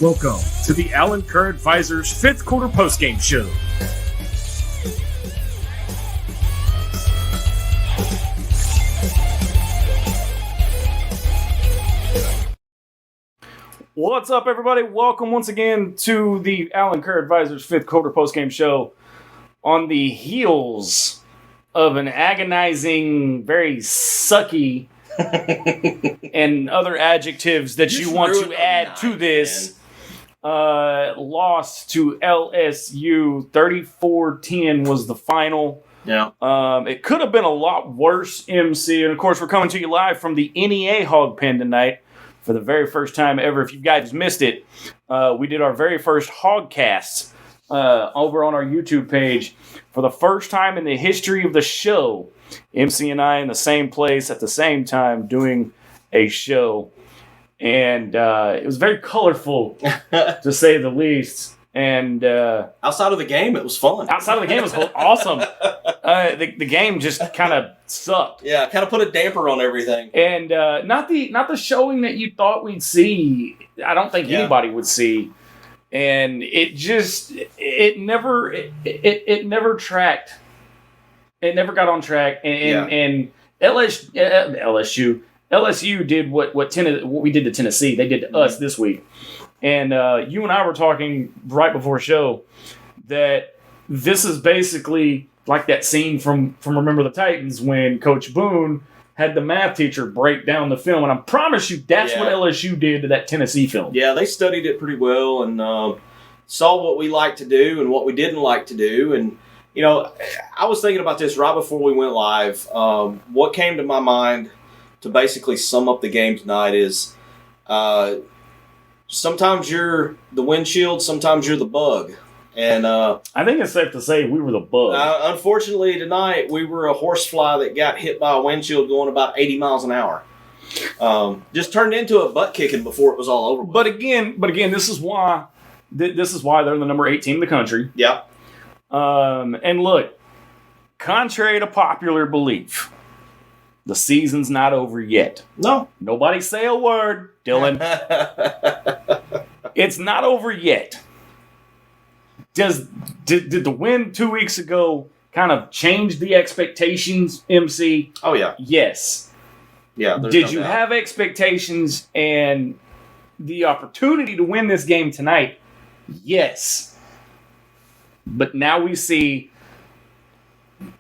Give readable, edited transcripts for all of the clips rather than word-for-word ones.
Welcome to the Allen Kerr Advisors 5th quarter postgame show. What's up, everybody? Welcome once again to the Allen Kerr Advisors 5th quarter postgame show on the heels of an agonizing, very sucky, and other adjectives that you want to add to this. Loss to LSU, 34-10 was the final. Yeah. It could have been a lot worse, MC. And, of course, we're coming to you live from the NEA Hog Pen tonight for the very first time ever. If you guys missed it, we did our very first Hogcast over on our YouTube page. For the first time in the history of the show, MC and I in the same place at the same time doing a show. And it was very colorful, to say the least. And outside of the game, it was fun. Outside of the game, it was awesome. The game just kind of sucked. Yeah, kind of put a damper on everything. And not the showing that you thought we'd see. I don't think anybody would see. And it never tracked. It never got on track. And LSU did what we did to Tennessee. They did to us this week. And you and I were talking right before show that this is basically like that scene from Remember the Titans when Coach Boone had the math teacher break down the film. And I promise you that's what LSU did to that Tennessee film. Yeah, they studied it pretty well and saw what we like to do and what we didn't like to do. And, you know, I was thinking about this right before we went live. What came to my mind to basically sum up the game tonight is sometimes you're the windshield, sometimes you're the bug. And I think it's safe to say we were the bug. Unfortunately, tonight we were a horsefly that got hit by a windshield going about 80 miles an hour. Just turned into a butt kicking before it was all over. But again, this is why they're the number 8 team in the country. Yeah. And look, contrary to popular belief, the season's not over yet. No. Nobody say a word, Dylan. It's not over yet. Did the win 2 weeks ago kind of change the expectations, MC? Oh, yeah. Yes. Yeah. Did you have expectations and the opportunity to win this game tonight? Yes. But now we see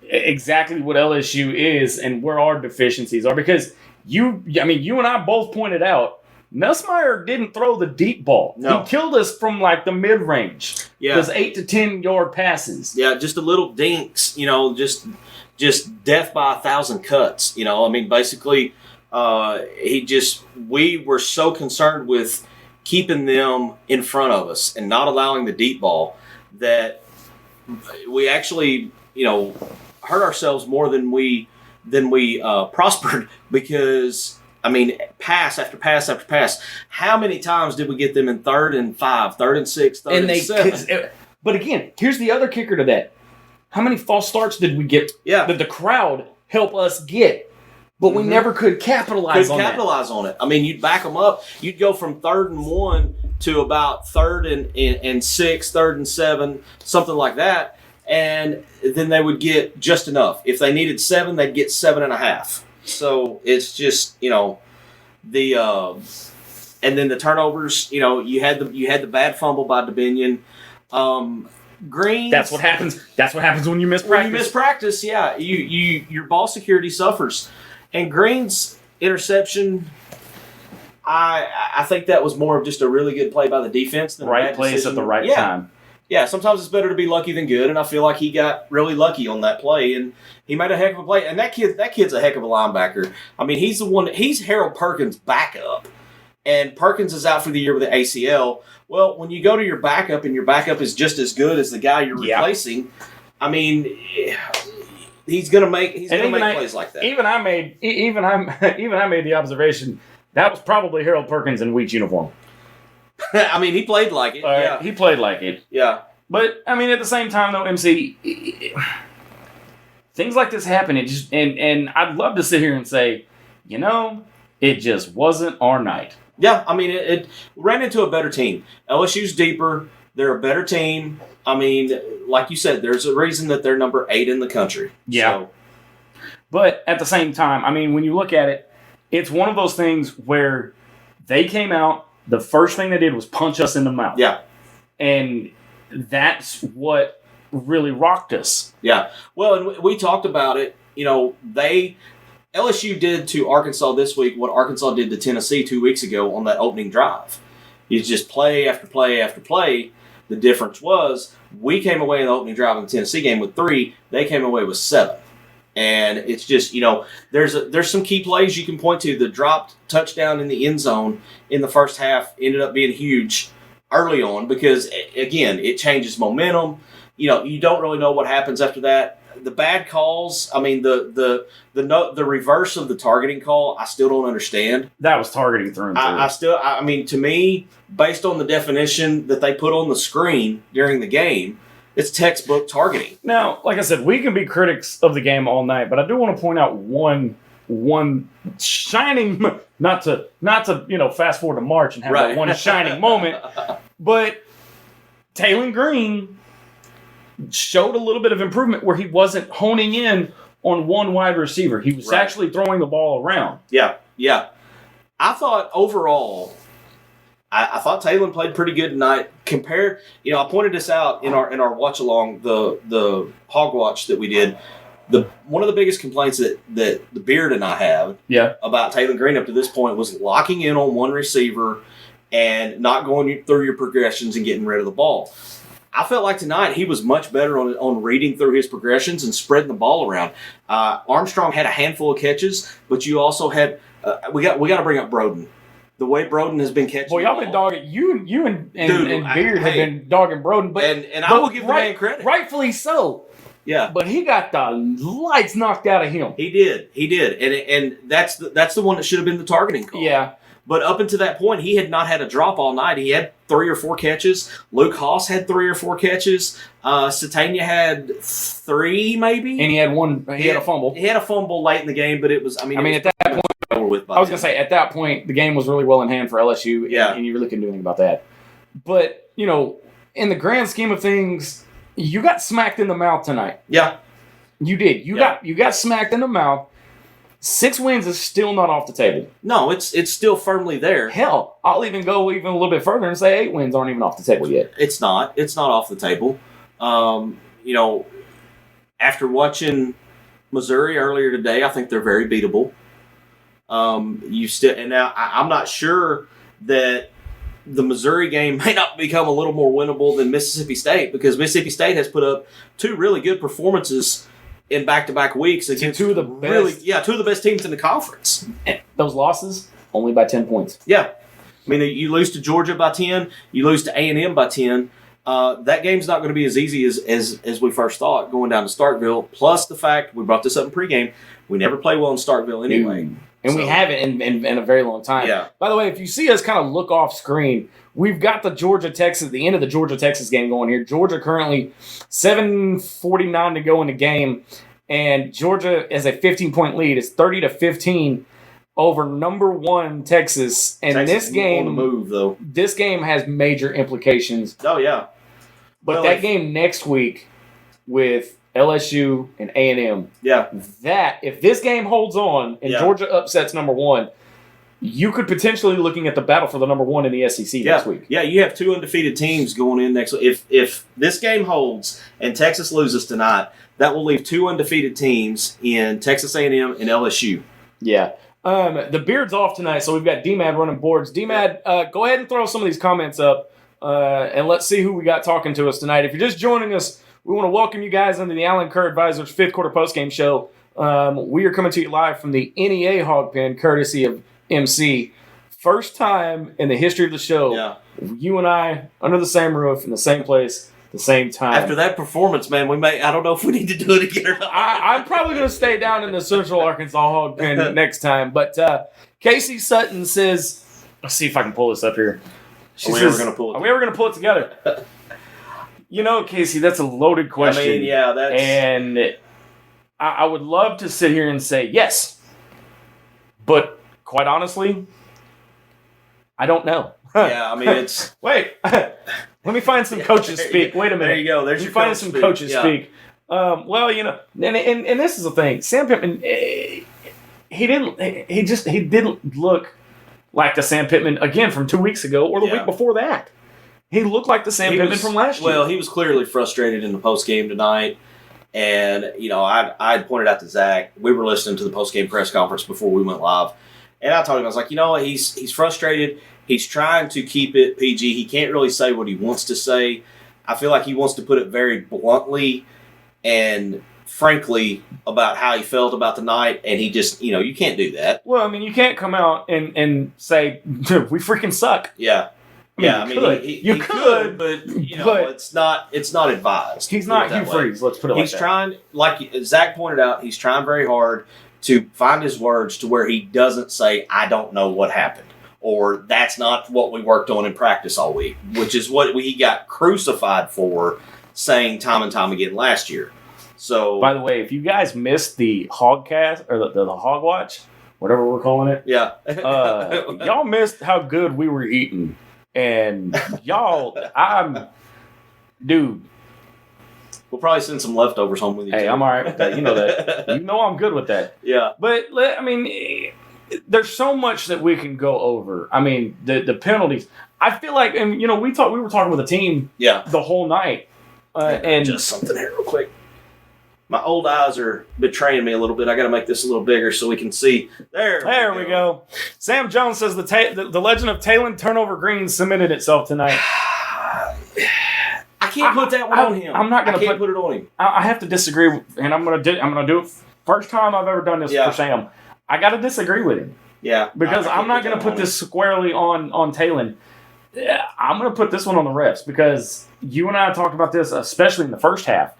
exactly what LSU is and where our deficiencies are. Because you and I both pointed out, Nussmeier didn't throw the deep ball. No. He killed us from like the mid-range. Yeah. Those 8 to 10 yard passes. Yeah, just a little dinks, you know, just death by 1,000 cuts. You know, I mean, basically, we were so concerned with keeping them in front of us and not allowing the deep ball that we actually, you know, hurt ourselves more than we prospered because, I mean, pass after pass after pass. How many times did we get them in 3rd and 5, 3rd and 6, 3rd and 7? But again, here's the other kicker to that. How many false starts did we get that the crowd helped us get? But we never could capitalize on it. I mean, you'd back them up. You'd go from 3rd and 1 to about 3rd and 6, 3rd and 7, something like that. And then they would get just enough. If they needed 7, they'd get 7.5. So it's just, you know, and then the turnovers. You know, you had the bad fumble by DeBinion. Green. That's what happens. That's what happens when you miss practice. When you miss practice, yeah, your ball security suffers. And Green's interception, I think that was more of just a really good play by the defense than right a bad place decision. at the right time. Yeah, sometimes it's better to be lucky than good, and I feel like he got really lucky on that play, and he made a heck of a play. And that kid's a heck of a linebacker. I mean, he's Harold Perkins' backup, and Perkins is out for the year with the ACL. Well, when you go to your backup and your backup is just as good as the guy you're replacing, I mean, he's gonna make plays like that. Even I made the observation that was probably Harold Perkins in Wheat's uniform. I mean, he played like it. He played like it. Yeah. But I mean, at the same time, though, MC, things like this happen. And I'd love to sit here and say, you know, it just wasn't our night. Yeah, I mean, it ran into a better team. LSU's deeper. They're a better team. I mean, like you said, there's a reason that they're number 8 in the country. Yeah. So, but at the same time, I mean, when you look at it, it's one of those things where they came out, the first thing they did was punch us in the mouth. yeah. And that's what really rocked us. Yeah. Well, and we talked about it. You know, LSU did to Arkansas this week what Arkansas did to Tennessee 2 weeks ago on that opening drive. It's just play after play after play. The difference was we came away in the opening drive in the Tennessee game with 3. They came away with 7. And it's just, there's some key plays you can point to. The dropped touchdown in the end zone in the first half ended up being huge early on because, again, it changes momentum. You don't really know what happens after that. The bad calls, I mean, the reverse of the targeting call, I still don't understand. That was targeting through and through. I mean, to me, based on the definition that they put on the screen during the game, it's textbook targeting. Now, like I said, we can be critics of the game all night, but I do want to point out one shining, not to fast forward to March and have that one shining moment, but Taylon Green showed a little bit of improvement where he wasn't honing in on one wide receiver. He was actually throwing the ball around. Yeah. I thought overall, I thought Taylon played pretty good tonight. Compared, I pointed this out in our watch along, the Hog Watch that we did. One of the biggest complaints that the Beard and I have about Taylon Green up to this point was locking in on one receiver and not going through your progressions and getting rid of the ball. I felt like tonight he was much better on reading through his progressions and spreading the ball around. Armstrong had a handful of catches, but you also had we got to bring up Broden. The way Broden has been catching. Boy, y'all been dogging you and Beard have been dogging Broden, but I will give the man credit, rightfully so. Yeah, but he got the lights knocked out of him. He did, and that's the one that should have been the targeting call. Yeah. But up until that point, he had not had a drop all night. He had 3 or 4 catches. Luke Haas had 3 or 4 catches. Satania had 3, maybe. And he had one. He had a fumble. He had a fumble late in the game, but it was. At that point, over with. I was going to say at that point the game was really well in hand for LSU. And you really couldn't do anything about that. But in the grand scheme of things, you got smacked in the mouth tonight. Yeah, you did. You got smacked in the mouth. 6 wins is still not off the table. No, it's still firmly there. Hell, I'll even go even a little bit further and say 8 wins aren't even off the table yet. It's not off the table. After watching Missouri earlier today, I think they're very beatable. And now I'm not sure that the Missouri game may not become a little more winnable than Mississippi State because Mississippi State has put up 2 really good performances in back-to-back weeks against 2 of the best. 2 of the best teams in the conference. And those losses only by 10 points. Yeah, I mean you lose to Georgia by 10, you lose to A&M by 10. That game's not going to be as easy as we first thought going down to Starkville. Plus the fact we brought this up in pregame, we never play well in Starkville anyway. And we haven't in a very long time. Yeah. By the way, if you see us kind of look off screen, we've got the end of the Georgia-Texas game going here. Georgia currently 7:49 to go in the game, and Georgia has a 15-point lead. It's 30-15 over number 1 Texas. And Texas this game on the move though. This game has major implications. Oh yeah. But that game next week with LSU and A&M. Yeah. That if this game holds on and Georgia upsets number 1, you could potentially be looking at the battle for the number 1 in the SEC next week. Yeah, you have 2 undefeated teams going in next week. If this game holds and Texas loses tonight, that will leave 2 undefeated teams in Texas A&M and LSU. Yeah. The Beard's off tonight, so we've got D-Mad running boards. D-Mad, go ahead and throw some of these comments up, and let's see who we got talking to us tonight. If you're just joining us, we want to welcome you guys into the Allen Kerr Advisors 5th quarter postgame show. We are coming to you live from the NEA Hog Pen, courtesy of MC. First time in the history of the show, you and I under the same roof in the same place, the same time. After that performance, man, I don't know if we need to do it again or not. I'm probably going to stay down in the Central Arkansas Hog Pen next time. But Casey Sutton says, let's see if I can pull this up here. Are we ever going to pull it? Are we ever going to pull it together? Casey, that's a loaded question. I mean, that's... And I would love to sit here and say yes. But quite honestly, I don't know. Yeah, I mean, it's... Wait. Let me find some coaches speak. Wait a minute. There you go. There's your find some coaches speak. Well, and this is the thing. Sam Pittman, he didn't look like the Sam Pittman again from 2 weeks ago or the week before that. He looked like the Sam Pittman from last year. Well, he was clearly frustrated in the postgame tonight. And, I had pointed out to Zach, we were listening to the postgame press conference before we went live. And I told him, I was like, he's frustrated. He's trying to keep it PG. He can't really say what he wants to say. I feel like he wants to put it very bluntly and frankly about how he felt about the night. And he just, you can't do that. Well, I mean, you can't come out and say, we freaking suck. Yeah. You could, but it's not advised. He's not Hugh Freeze. Let's put it like that. He's trying, like Zach pointed out, he's trying very hard to find his words to where he doesn't say, "I don't know what happened," or "That's not what we worked on in practice all week," which is what he got crucified for saying time and time again last year. So, by the way, if you guys missed the Hogcast or the Hog Watch, whatever we're calling it, y'all missed how good we were eating. And y'all, dude. We'll probably send some leftovers home with you. Hey, too. I'm all right with that. You know that. I'm good with that. Yeah. But, I mean, there's so much that we can go over. I mean, the penalties. I feel like, and, we were talking with the team the whole night. And just something here real quick. My old eyes are betraying me a little bit. I got to make this a little bigger so we can see. There we go. Sam Jones says the legend of Talon Turnover Green cemented itself tonight. I can't put that one on him. I'm not going to put it on him. I have to disagree, and I'm going to do it. First time I've ever done this for Sam. I got to disagree with him. Yeah. Because I'm not going to put this squarely on Talon. I'm going to put this one on the refs because you and I talked about this, especially in the first half.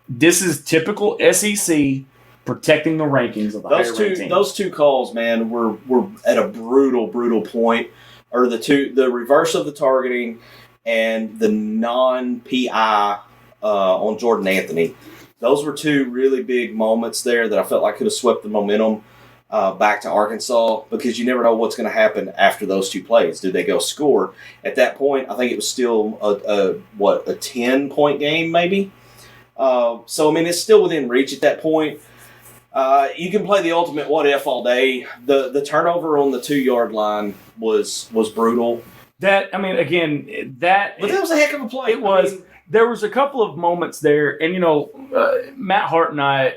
This is typical SEC protecting the rankings of the higher ranked teams. Those two calls, man, were at a brutal point. Or the reverse of the targeting and the non-PI on Jordan Anthony. Those were two really big moments there that I felt like could have swept the momentum back to Arkansas because you never know what's going to happen after those two plays. Did they go score? At that point, I think it was still a 10-point game maybe. So, I mean, it's still within reach at that point. You can play the ultimate what if all day. The turnover on the 2-yard line was brutal. But that was a heck of a play. It was. There was a couple of moments there, and Matt Hart and I,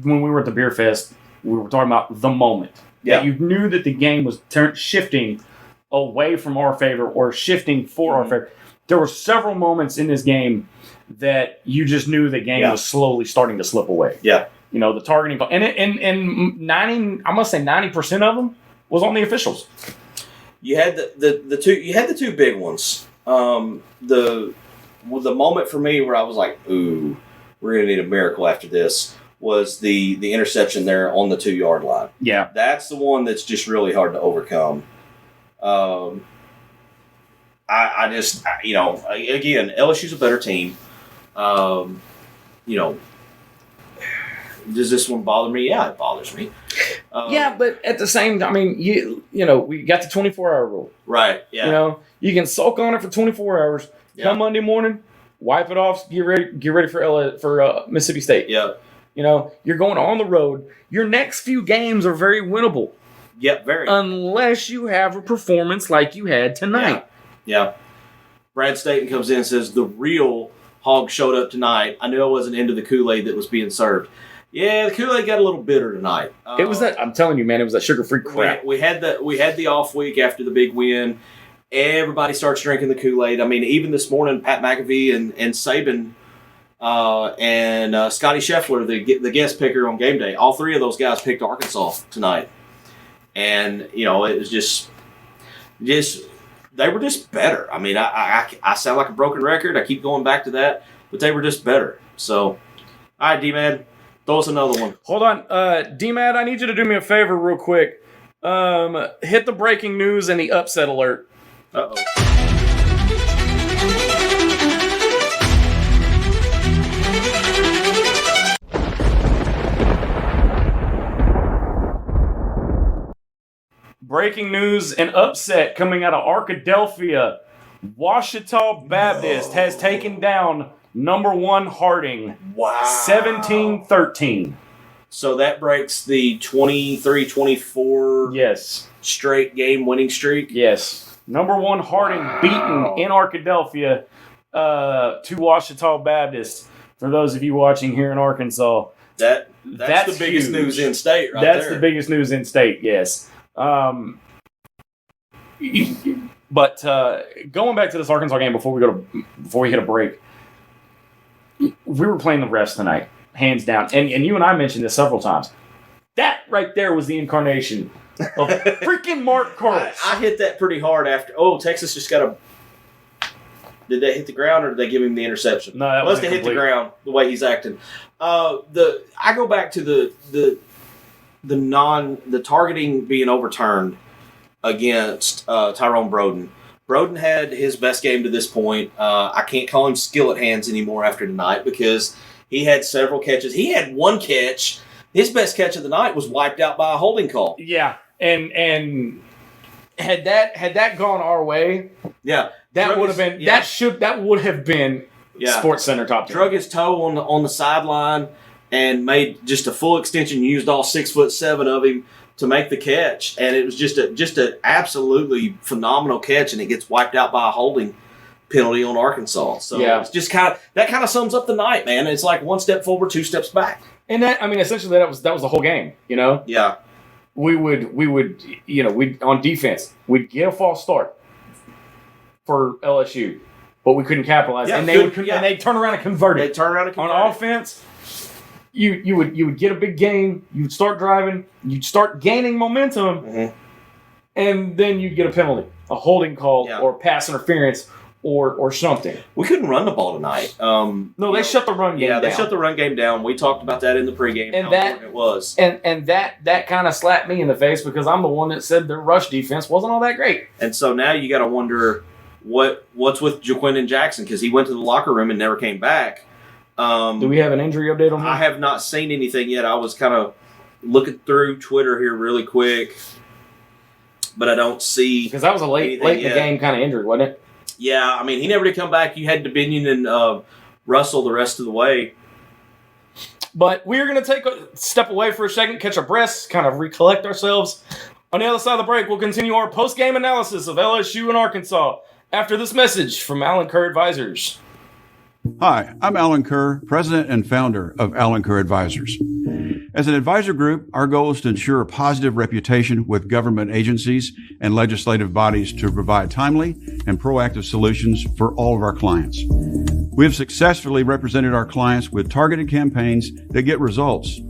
when we were at the Beer Fest, we were talking about the moment. Yeah. That you knew that the game was shifting away from our favor or shifting for our favor. There were several moments in this game that you just knew the game was slowly starting to slip away. Yeah. The targeting, and 90% of them was on the officials. You had the two big ones. The moment for me where I was like, ooh, we're gonna need a miracle after this was the interception there on the 2-yard line. Yeah. That's the one that's just really hard to overcome. I just, again, LSU's a better team. Does this one bother me? Yeah, it bothers me. But at the same time, I mean, we got the 24-hour rule. Right, yeah. You can sulk on it for 24 hours. Yeah. Come Monday morning, wipe it off, get ready for Mississippi State. Yeah. You're going on the road. Your next few games are very winnable. Yep, very. Unless you have a performance like you had tonight. Yeah. Brad Staten comes in and says, the real Hog showed up tonight. I knew I wasn't into the Kool-Aid that was being served. Yeah, the Kool-Aid got a little bitter tonight. It was that. I'm telling you, man. It was that sugar-free crap. We had the off week after the big win. Everybody starts drinking the Kool-Aid. I mean, even this morning, Pat McAfee and Saban and Scotty Scheffler, the guest picker on game day, all three of those guys picked Arkansas tonight. And it was just they were just better. I mean, I sound like a broken record. I keep going back to that, but they were just better. So, all right, D-Man. Throw us another one. Hold on. D-Mad, I need you to do me a favor real quick. Hit the breaking news and the upset alert. Uh-oh. breaking news, an upset coming out of Arkadelphia. Ouachita Baptist has taken down number 1 Harding. Wow. 17-13. So that breaks the 23-24 Yes. straight game winning streak. Yes. Number 1 Harding beaten in Arkadelphia to Ouachita Baptist. For those of you watching here in Arkansas. That's the biggest huge. News in state right That's there. the biggest news in state, yes. But going back to this Arkansas game before we hit a break, we were playing the refs tonight, hands down. And you and I mentioned this several times. That right there was the incarnation of freaking Mark Carls. I hit that pretty hard after. Oh, Texas just got a. Did they hit the ground or did they give him the interception? No, that must have hit the ground the way he's acting. I go back to the targeting being overturned against Tyrone Broden. Broden had his best game to this point. I can't call him skillet hands anymore after tonight because he had several catches. He had one catch. His best catch of the night was wiped out by a holding call. Yeah, and had that gone our way, yeah, that would have been that would have been Sports Center top 10. Drug his toe on the sideline and made just a full extension. Used all 6'7" of him to make the catch, and it was just an absolutely phenomenal catch, and it gets wiped out by a holding penalty on Arkansas. So it's just kind of sums up the night, man. It's like one step forward, 2 steps back. And essentially that was the whole game, you know? Yeah. We would we on defense, we'd get a false start for LSU, but we couldn't capitalize. Yeah, and they'd turn around and convert it. On offense, you would get a big gain, you'd start driving, you'd start gaining momentum, and then you'd get a penalty, a holding call, or pass interference, or something. We couldn't run the ball tonight. No, they shut the run game down. Yeah, they shut the run game down. We talked about that in the pregame, and how important it was. And that kind of slapped me in the face because I'm the one that said their rush defense wasn't all that great. And so now you got to wonder what's with Jaquindon Jackson because he went to the locker room and never came back. Do we have an injury update on him? I have not seen anything yet. I was kind of looking through Twitter here really quick, but I don't see because that was a late in the game kind of injury, wasn't it? Yeah, I mean, he never did come back. You had Dominion and Russell the rest of the way. But we're going to take a step away for a second, catch our breaths, kind of recollect ourselves. On the other side of the break, we'll continue our post-game analysis of LSU and Arkansas after this message from Allen Kerr Advisors. Hi, I'm Allen Kerr, president and founder of Allen Kerr Advisors. As an advisor group, our goal is to ensure a positive reputation with government agencies and legislative bodies to provide timely and proactive solutions for all of our clients. We have successfully represented our clients with targeted campaigns that get results.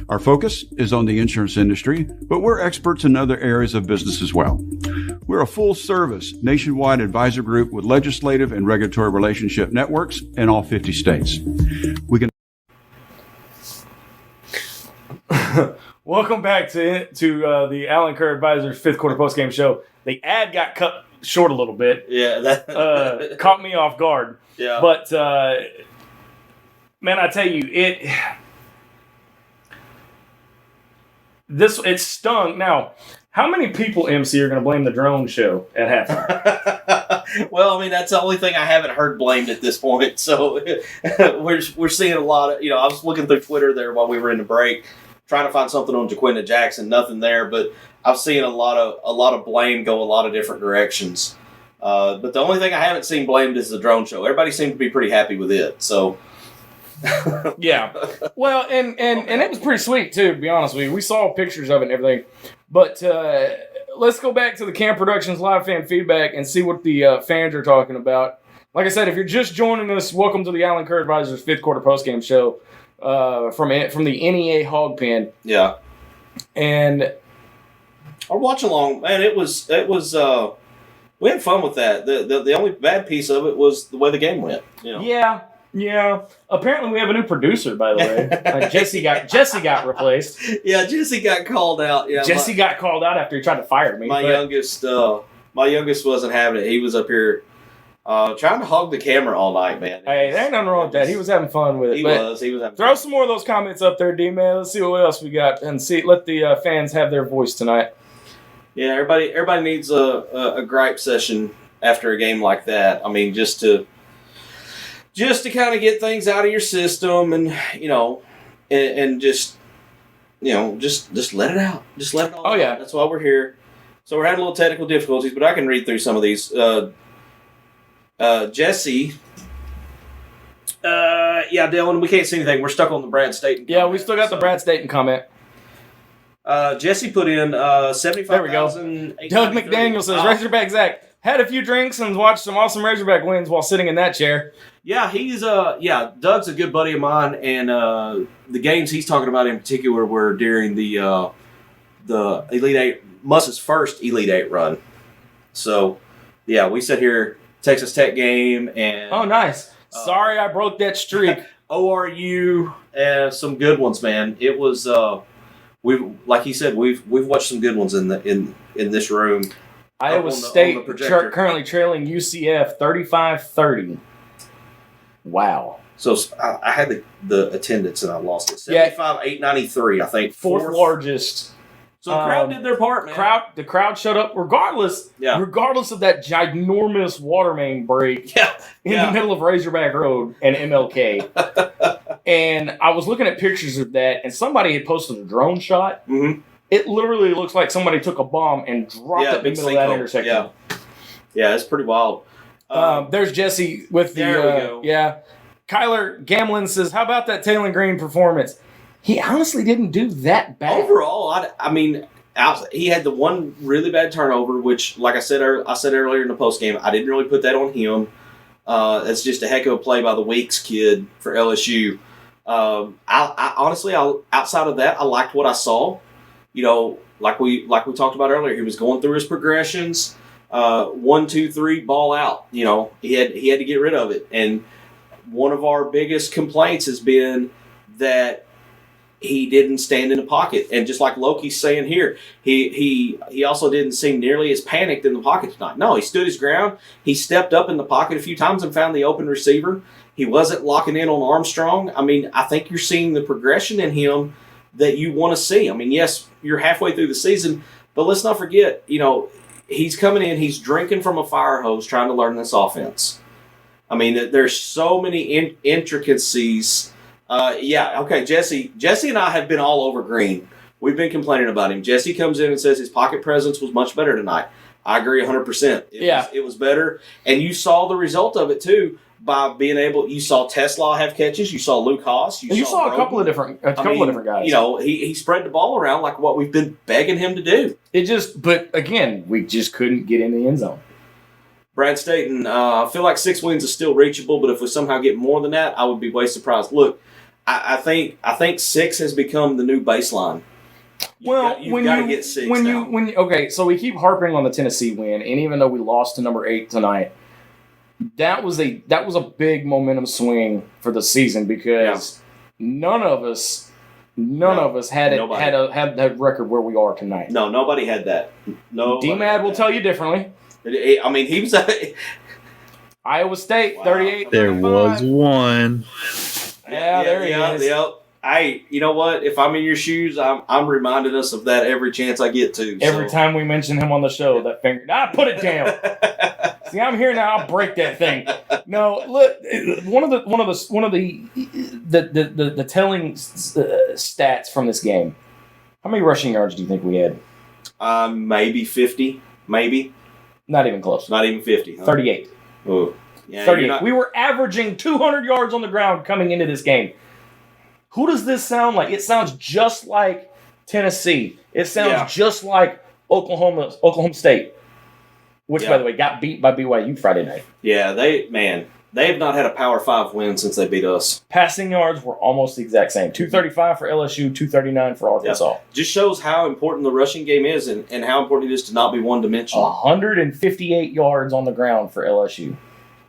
Our focus is on the insurance industry, but we're experts in other areas of business as well. We're a full-service, nationwide advisor group with legislative and regulatory relationship networks in all 50 states. We can. Welcome back to the Allen Kerr Advisors fifth quarter postgame show. The ad got cut short a little bit. Yeah, that caught me off guard. Yeah, but man, I tell you, it stung. Now, how many people, MC, are going to blame the drone show at halftime? Well, I mean, that's the only thing I haven't heard blamed at this point. So we're seeing a lot of, I was looking through Twitter there while we were in the break, trying to find something on Jaquindon Jackson. Nothing there, but I've seen a lot of blame go a lot of different directions. But the only thing I haven't seen blamed is the drone show. Everybody seemed to be pretty happy with it. So. Yeah. Well, and it was pretty sweet, too, to be honest with you. We saw pictures of it and everything. But let's go back to the Camp Productions live fan feedback and see what the fans are talking about. Like I said, if you're just joining us, welcome to the Allen Kerr Advisors fifth quarter postgame show from the NEA Hog Pen. Yeah. And our watch along, man, it was we had fun with that. The only bad piece of it was the way the game went. Yeah. Apparently, we have a new producer, by the way. Jesse got replaced. Yeah, Jesse got called out. Yeah, Jesse got called out after he tried to fire me. My youngest wasn't having it. He was up here trying to hog the camera all night, man. Hey, there ain't nothing wrong with that. He was having fun with it. He was having throw some more of those comments up there, D-Man. Let's see what else we got and let the fans have their voice tonight. Yeah, everybody needs a gripe session after a game like that. I mean, just to kind of get things out of your system, and and just just let it out. Just let it all out. Yeah. That's why we're here. So we're having a little technical difficulties, but I can read through some of these. Jesse. Yeah, Dylan, we can't see anything. We're stuck on the Brad Staten. Yeah, we still got the Brad Staten comment. Jesse put in 75,000. There we go. Doug McDaniel says, Razorback Zach, had a few drinks and watched some awesome Razorback wins while sitting in that chair. Yeah, Doug's a good buddy of mine, and the games he's talking about in particular were during the Elite Eight, Muss's first Elite Eight run. So, yeah, we sit here, Texas Tech game, and oh, nice. Sorry I broke that streak. ORU, some good ones, man. It was like he said, we've watched some good ones in this room. Iowa State currently trailing UCF 35-30. Wow. So I had the attendance and I lost it. 75,893, I think. Fourth largest. So the crowd did their part, man. The crowd showed up regardless of that ginormous water main break in the middle of Razorback Road and MLK. And I was looking at pictures of that, and somebody had posted a drone shot. Mm-hmm. It literally looks like somebody took a bomb and dropped it in the middle of that intersection. Yeah, it's pretty wild. There's Jesse with the... There we go. Yeah. Kyler Gamlin says, how about that Taylor Green performance? He honestly didn't do that bad. Overall, I mean, he had the one really bad turnover, which, like I said earlier in the postgame, I didn't really put that on him. It's just a heck of a play by the Weeks kid for LSU. I honestly, outside of that, I liked what I saw. Like we talked about earlier, he was going through his progressions. 1, 2, 3, ball out. He had to get rid of it. And one of our biggest complaints has been that he didn't stand in the pocket. And just like Loki's saying here, he also didn't seem nearly as panicked in the pocket tonight. No, he stood his ground. He stepped up in the pocket a few times and found the open receiver. He wasn't locking in on Armstrong. I mean, I think you're seeing the progression in him that you want to see. I mean, yes, you're halfway through the season, but let's not forget, he's coming in, he's drinking from a fire hose trying to learn this offense. I mean, there's so many intricacies. Jesse and I have been all over Green. We've been complaining about him. Jesse comes in and says his pocket presence was much better tonight. I agree 100%. It was better. And you saw the result of it, too, by being able – you saw Tesla have catches. You saw Luke Haas. You saw a couple of different guys. He spread the ball around like what we've been begging him to do. But again, we just couldn't get in the end zone. Brad Staten, I feel like 6 wins is still reachable, but if we somehow get more than that, I would be way surprised. Look, I think 6 has become the new baseline. You've got to get 6 now. So we keep harping on the Tennessee win, and even though we lost to number 8 tonight, that was a big momentum swing for the season because none of us had that record where we are tonight. No, nobody had that. No, D-Mad will tell you differently. I mean, he was Iowa State 38. There was one. Yeah, there he is. Yep. Hey, you know what? If I'm in your shoes, I'm reminding us of that every chance I get to. Every time we mention him on the show, that finger. Put it down. See, I'm here now. I'll break that thing. No, look. One of the telling stats from this game. How many rushing yards do you think we had? Maybe 50. Maybe. Not even close. Not even 50. Huh? 38. Oh. Yeah, 38. We were averaging 200 yards on the ground coming into this game. Who does this sound like? It sounds just like Tennessee. It sounds just like Oklahoma State, which, by the way, got beat by BYU Friday night. Yeah, they have not had a Power 5 win since they beat us. Passing yards were almost the exact same. 235 for LSU, 239 for Arkansas. Yeah. Just shows how important the rushing game is and how important it is to not be one-dimensional. 158 yards on the ground for LSU.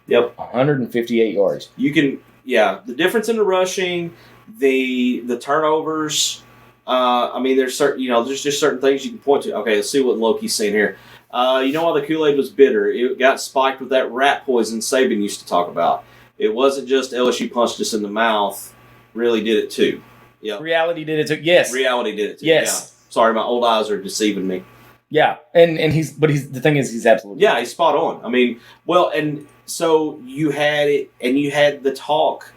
Yep. 158 yards. You can, the difference in the rushing, the turnovers. I mean, there's just certain things you can point to. Okay, let's see what Loki's saying here. Why the Kool-Aid was bitter? It got spiked with that rat poison Saban used to talk about. It wasn't just LSU punched us in the mouth. Really did it too. Yeah. Reality did it too. Yes. Reality did it too. Yes. Yeah. Sorry, my old eyes are deceiving me. Yeah, and he's the thing is he's absolutely Yeah, he's spot on. I mean, well, and so you had it, and you had the talk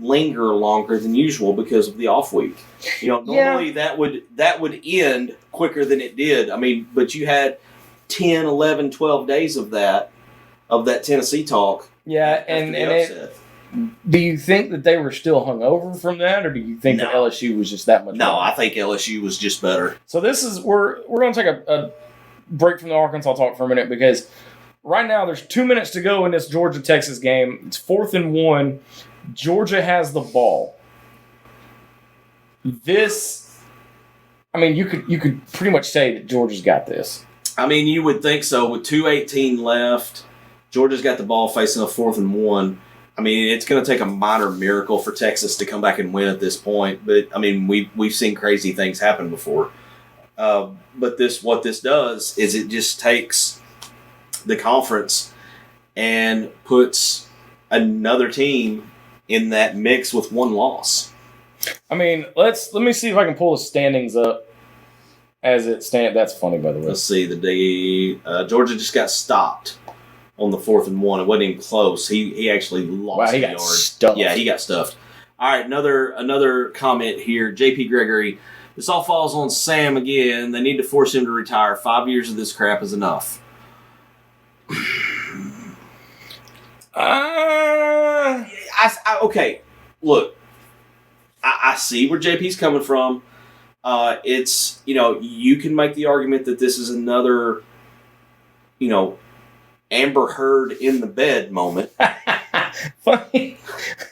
linger longer than usual because of the off week. Normally that would end quicker than it did. I mean, but you had 10, 11, 12 days of that Tennessee talk. Yeah, do you think that they were still hungover from that, or do you think that LSU was just that much better? I think LSU was just better. So this is we're going to take a break from the Arkansas talk for a minute, because right now there's 2 minutes to go in this Georgia-Texas game. It's 4th and 1. Georgia has the ball. You could pretty much say that Georgia's got this. I mean, you would think so. With 2:18 left, Georgia's got the ball facing a 4th and 1. I mean, it's going to take a minor miracle for Texas to come back and win at this point. But I mean, we've seen crazy things happen before. But what this does is it just takes the conference and puts another team in that mix with one loss. I mean, let me see if I can pull the standings up as it stands. That's funny, by the way. Let's see. Georgia just got stopped on the 4th and 1. It wasn't even close. He actually lost he the got yard. stuffed. Yeah, he got stuffed. All right, another comment here. JP Gregory, this all falls on Sam again. They need to force him to retire. 5 years of this crap is enough. Okay, look, I see where JP's coming from. It's, you can make the argument that this is another, Amber Heard in the bed moment. Funny.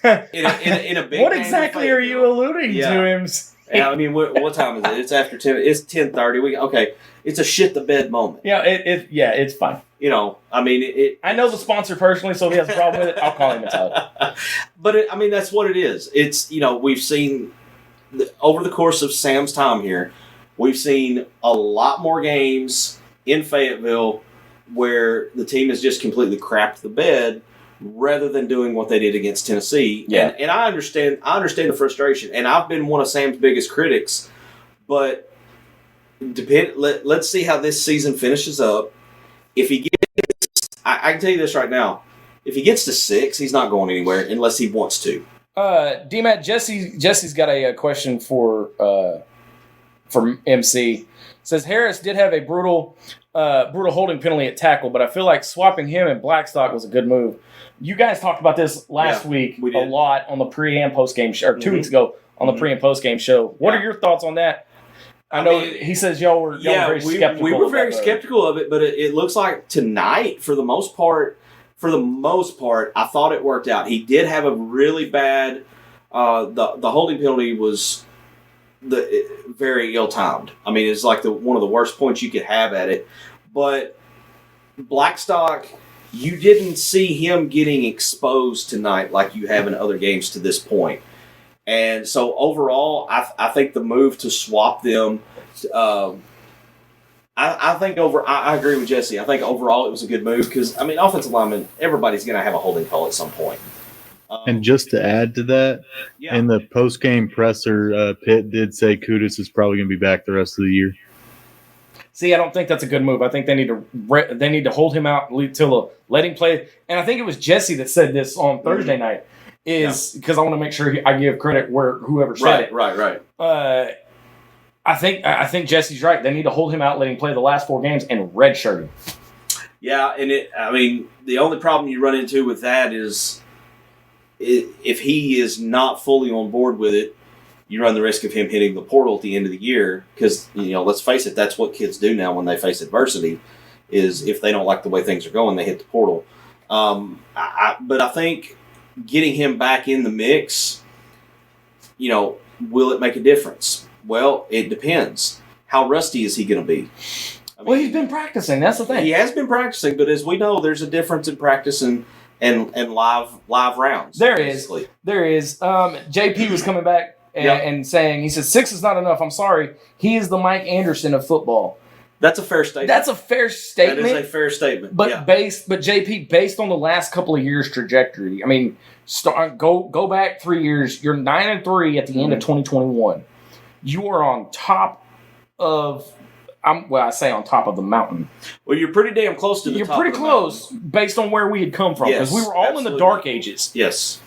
in a big what exactly are you alluding to him? Yeah, I mean, what time is it? It's after 10. It's 10:30. Okay, it's a shit the bed moment. Yeah, it's fine. I mean, I know the sponsor personally, so if he has a problem with it, I'll call him and tell him. But I mean, that's what it is. It's we've seen over the course of Sam's time here, we've seen a lot more games in Fayetteville where the team has just completely crapped the bed rather than doing what they did against Tennessee. Yeah. And I understand the frustration. And I've been one of Sam's biggest critics. But let's see how this season finishes up. If he gets, I can tell you this right now. If he gets to 6, he's not going anywhere unless he wants to. D-Matt, Jesse's got a question for MC. Says Harris did have a brutal holding penalty at tackle, but I feel like swapping him and Blackstock was a good move. You guys talked about this last week a lot on the pre and post game show, or 2 weeks ago on the pre and post game show. What are your thoughts on that? I know he says y'all were very skeptical. We were very skeptical of it, but it looks like tonight, for the most part, I thought it worked out. He did have a really bad. The holding penalty was very ill-timed. I mean, it's like one of the worst points you could have at it. But Blackstock, you didn't see him getting exposed tonight like you have in other games to this point. And so overall, I think the move to swap them, I agree with Jesse. I think overall it was a good move because, I mean, offensive linemen, everybody's going to have a holding call at some point. And just to add to that, in the post-game presser, Pitt did say Kudus is probably going to be back the rest of the year. See, I don't think that's a good move. I think they need to hold him out till let him play. And I think it was Jesse that said this on Thursday night. Because I want to make sure I give credit where whoever said it. Right. I think Jesse's right. They need to hold him out, let him play the last 4 games, and redshirt him. Yeah, and the only problem you run into with that is if he is not fully on board with it, you run the risk of him hitting the portal at the end of the year. Because let's face it, that's what kids do now when they face adversity. Is if they don't like the way things are going, they hit the portal. But I think getting him back in the mix, will it make a difference? Well, it depends. How rusty is he going to be? Well, he's been practicing. That's the thing. He has been practicing, but as we know, there's a difference in practice and live rounds. There is. JP was coming back and saying, he said, 6 is not enough. I'm sorry. He is the Mike Anderson of football. That's a fair statement. That is a fair statement. But JP, based on the last couple of years' trajectory, I mean, go back 3 years. You're 9-3 at the end of 2021. You are on top of. I say on top of the mountain. Well, you're pretty damn close to the You're top pretty of the close mountain. based on where we had come from, because Yes, we were all in absolutely. the dark ages. Yes.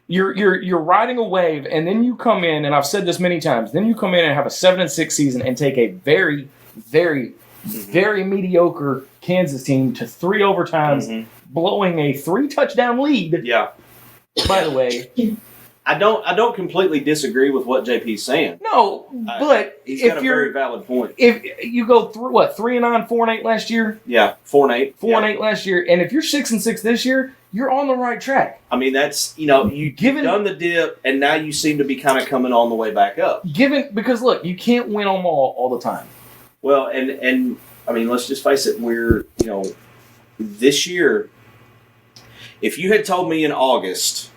You're riding a wave, and then you come in, and I've said this many times. Then you come in and have a 7-6 season, and take a very, very, very mediocre Kansas team to 3 overtimes, blowing a 3-touchdown lead. Yeah. By the way, I don't completely disagree with what JP's saying. no, but He's if got a you're very valid point. if you go through 3-9, 4-8 last year, Yeah, 4-8. 4-8 last year, and if you're 6-6 this year, you're on the right track. I mean, that's you've done the dip, and now you seem to be kind of coming on the way back up. Because look, you can't win them all the time. Well, and I mean, let's just face it. We're this year. If you had told me in August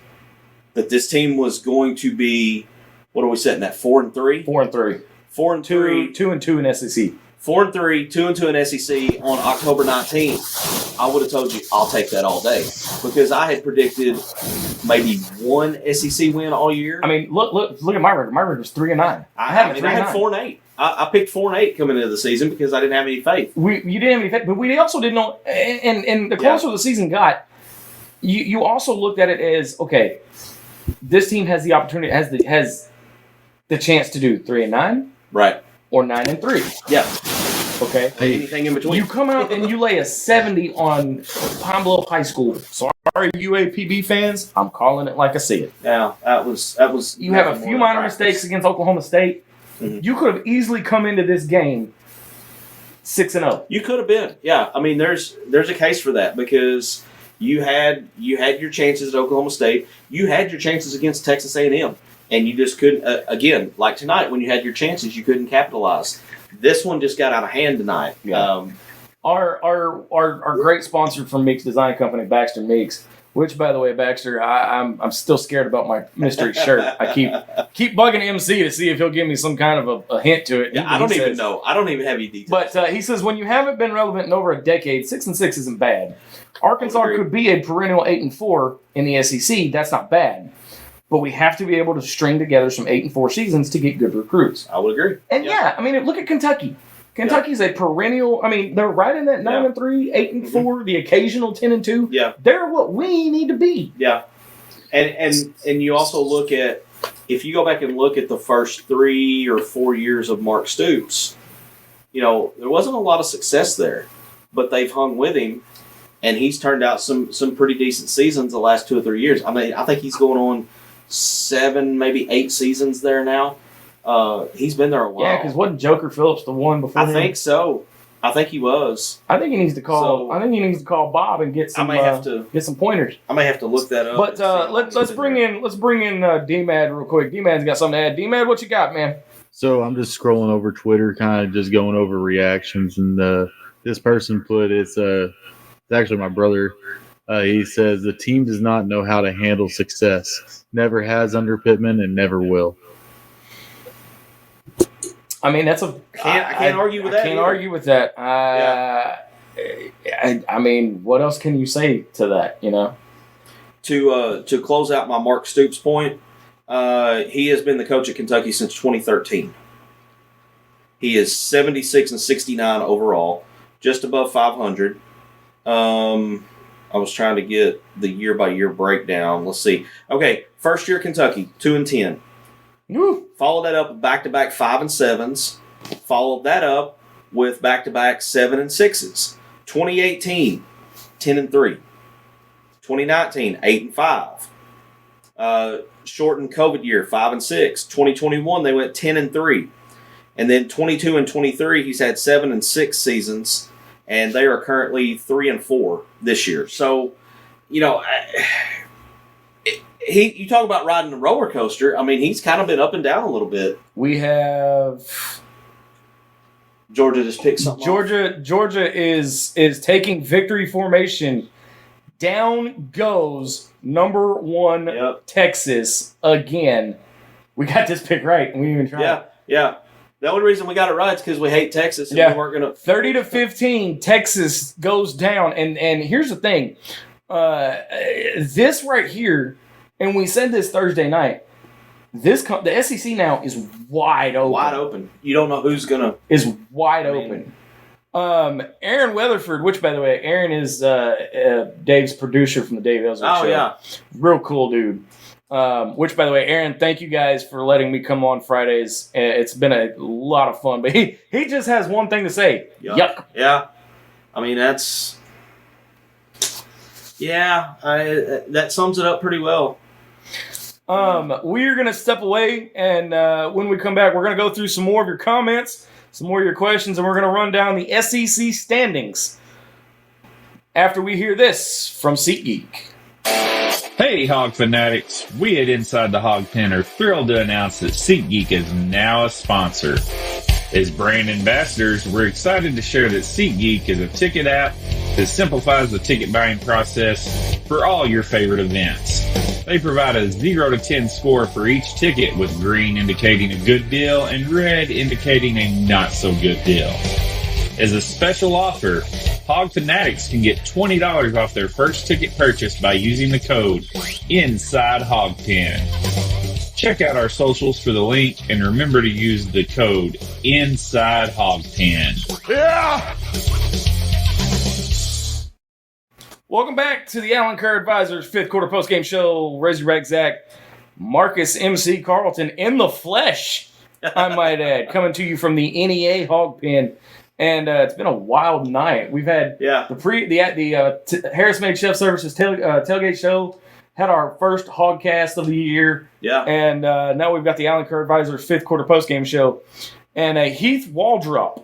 that this team was going to be, what are we setting at, 4-3? 4-3, 4-3, 2-2 in SEC. 4-3, 2-2 in SEC on October 19th, I would have told you I'll take that all day, because I had predicted maybe one SEC win all year. I mean, look at my record. My record was 3-9. I had 4-8. I picked 4-8 coming into the season because I didn't have any faith. You didn't have any faith, but we also didn't know. And the closer the season got, you also looked at it as, okay, this team has the opportunity, has the chance to do 3-9, right, or 9-3. Yeah. Okay. Anything in between. You come out and you lay a 70 on Pine Bluff High School. Sorry, UAPB fans. I'm calling it like I see it. Yeah, that was. You have a few minor mistakes against Oklahoma State. Mm-hmm. You could have easily come into this game 6-0. You could have been. Yeah. I mean, there's a case for that, because you had your chances at Oklahoma State. You had your chances against Texas A&M, and you just couldn't. Again, like tonight, when you had your chances, you couldn't capitalize. This one just got out of hand tonight. Yeah. Our great sponsor from Meeks Design Company, Baxter Meeks. Which, by the way, Baxter, I'm still scared about my mystery shirt. I keep bugging MC to see if he'll give me some kind of a hint to it. Yeah, I don't even know. I don't even have any details. But he says, when you haven't been relevant in over a decade, 6-6 isn't bad. Arkansas could be a perennial 8-4 in the SEC. That's not bad. But we have to be able to string together some 8-4 seasons to get good recruits. I would agree. And I mean, look at Kentucky. Kentucky's a perennial. I mean, they're right in that 9-3, 8-4, the occasional 10-2. Yeah, they're what we need to be. Yeah, and you also look at, if you go back and look at the first 3 or 4 years of Mark Stoops, there wasn't a lot of success there, but they've hung with him, and he's turned out some pretty decent seasons the last 2 or 3 years. I mean, I think he's going on 7, maybe 8 seasons there now. He's been there a while. Yeah, because wasn't Joker Phillips the one before him? I think so. I think he was. I think he needs to call. I think he needs to call Bob and get some. Get some pointers. I may have to look that up. But let's bring in D-Mad real quick. D-Mad's got something to add. D-Mad, what you got, man? So I'm just scrolling over Twitter, kind of just going over reactions, and this person put it's actually my brother. He says the team does not know how to handle success. Never has under Pittman and never will. I mean, that's I can't argue with that. I can't argue with that. I mean, what else can you say to that? To close out my Mark Stoops point, he has been the coach at Kentucky since 2013. He is 76-69 overall, just above 500. I was trying to get the year-by-year breakdown. Let's see. Okay, first year Kentucky, 2-10. Woo. Followed that up with back-to-back 5-7s. Followed that up with back-to-back 7-6s. 2018, 10-3. 2019, 8-5. Shortened COVID year, 5-6. 2021, they went 10-3. And then 22 and 23, he's had 7-6 seasons, and they are currently 3-4 this year. So, you talk about riding a roller coaster. I mean, he's kind of been up and down a little bit. We have Georgia just picked something. Georgia is taking victory formation. Down goes number 1 Texas again. We got this pick right, and we didn't even try. Yeah. The only reason we got it right is because we hate Texas, and we weren't going to. 30-15, Texas goes down, and here's the thing. This right here. And we said this Thursday night. the SEC now is wide open. Wide open. You don't know who's gonna Is wide open. Aaron Weatherford, which by the way, Aaron is Dave's producer from the Dave Ellsworth show. Oh yeah, real cool dude. Which by the way, Aaron, thank you guys for letting me come on Fridays. It's been a lot of fun. But he just has one thing to say. Yuck. Yeah. I mean that's that sums it up pretty well. We're gonna step away, and when we come back, we're gonna go through some more of your comments, some more of your questions, and we're gonna run down the SEC standings after we hear this from SeatGeek. Hey, Hog Fanatics. We at Inside the Hog Pen are thrilled to announce that SeatGeek is now a sponsor. As brand ambassadors, we're excited to share that SeatGeek is a ticket app that simplifies the ticket buying process for all your favorite events. They provide a 0 to 10 score for each ticket, with green indicating a good deal and red indicating a not so good deal. As a special offer, Hog Fanatics can get $20 off their first ticket purchase by using the code INSIDEHOGPEN. Check out our socials for the link, and remember to use the code INSIDEHOGPEN. Yeah! Welcome back to the Allen Kerr Advisors fifth quarter postgame show. Razorback Zach, Marcus MC Carlton in the flesh, I might add, coming to you from the NEA Hog Pen. And it's been a wild night. We've had the Harris Made Chef Services tailgate show, had our first Hogcast of the year. Yeah. And now we've got the Allen Kerr Advisors fifth quarter postgame show. And Heath Waldrop.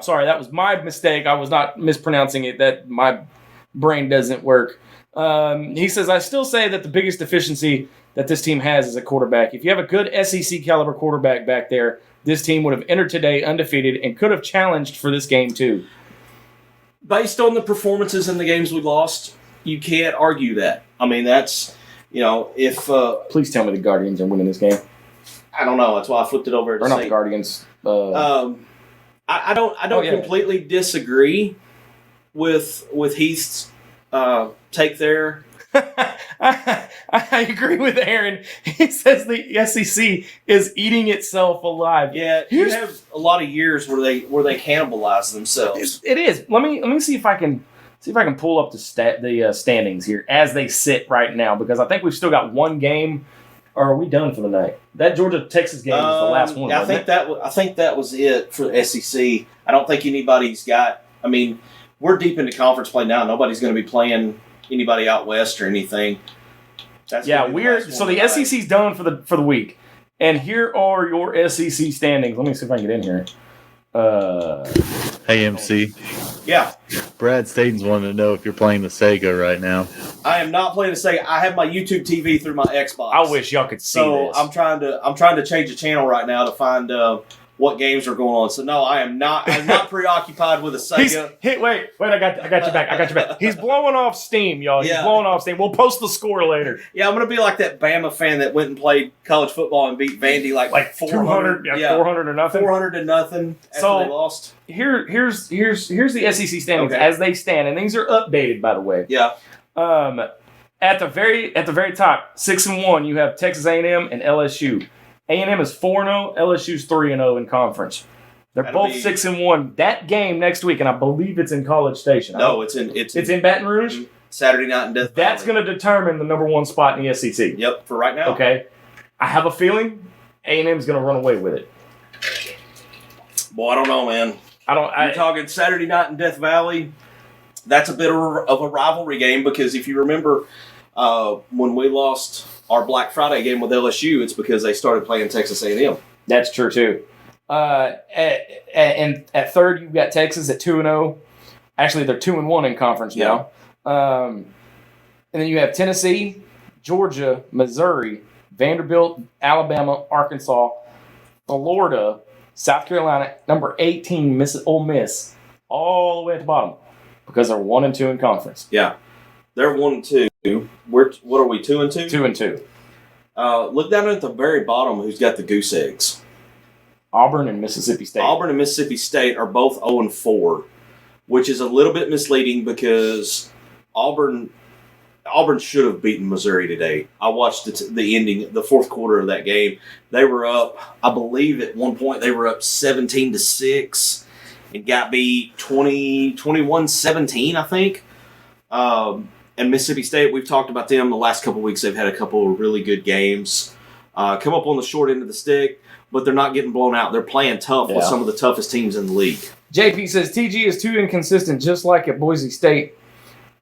Sorry, that was my mistake. I was not mispronouncing it. That my brain doesn't work. He says, I still say that the biggest deficiency that this team has is a quarterback. If you have a good SEC caliber quarterback back there, this team would have entered today undefeated and could have challenged for this game too. Based on the performances in the games we lost, you can't argue that. I mean, that's, if... Please tell me the Guardians are winning this game. I don't know. That's why I flipped it over to Or not the Guardians. I don't completely disagree with Heath's take there. I agree with Aaron. He says the SEC is eating itself alive. Yeah, you have a lot of years where they cannibalize themselves. It is. Let me see if I can pull up the standings here as they sit right now, because I think we've still got one game. Or are we done for the night? That Georgia-Texas game was the last one. I think that was it for the SEC. I don't think anybody's got. I mean, we're deep into conference play now. Nobody's going to be playing anybody out west or anything. So the SEC's done for the week, and here are your SEC standings. Let me see if I can get in here. Hey MC. Yeah. Brad Staten's wanting to know if you're playing the Sega right now. I am not playing the Sega. I have my YouTube TV through my Xbox. I wish y'all could see this. I'm trying to change the channel right now to find what games are going on. So no, I'm not preoccupied with a Sega. Wait, I got you back. He's blowing off steam, y'all. He's blowing off steam. We'll post the score later. Yeah, I'm gonna be like that Bama fan that went and played college football and beat Vandy like 400 or nothing. 400 to nothing after they lost. Here's the SEC standings as they stand, and these are updated, by the way. Yeah. At the very top, 6-1, you have Texas A&M and LSU. A&M is 4-0. LSU's 3-0 in conference. They're both 6-1. That game next week, and I believe it's in College Station. No, it's in Baton Rouge. Saturday night in Death Valley. That's going to determine the number one spot in the SEC. Yep, for right now. Okay, I have a feeling A&M's going to run away with it. Boy, I don't know, man. You're talking Saturday night in Death Valley. That's a bit of a rivalry game, because if you remember when we lost our Black Friday game with LSU, it's because they started playing Texas A&M. That's true, too. And at third, you've got Texas at 2-0. Actually, they're 2-1 in conference now. And then you have Tennessee, Georgia, Missouri, Vanderbilt, Alabama, Arkansas, Florida, South Carolina, number 18, Ole Miss, all the way at the bottom, because they're 1-2 in conference. Yeah, they're 1-2. What are we, 2-2? 2-2. Look down at the very bottom. Who's got the goose eggs? Auburn and Mississippi State. Auburn and Mississippi State are both 0-4, which is a little bit misleading because Auburn Auburn should have beaten Missouri today. I watched the ending, the fourth quarter of that game. They were up, I believe at one point they were up 17-6 and got beat 21-17, I think. And Mississippi State, we've talked about them the last couple of weeks. They've had a couple of really good games. Come up on the short end of the stick, but they're not getting blown out. They're playing tough with some of the toughest teams in the league. JP says TG is too inconsistent, just like at Boise State.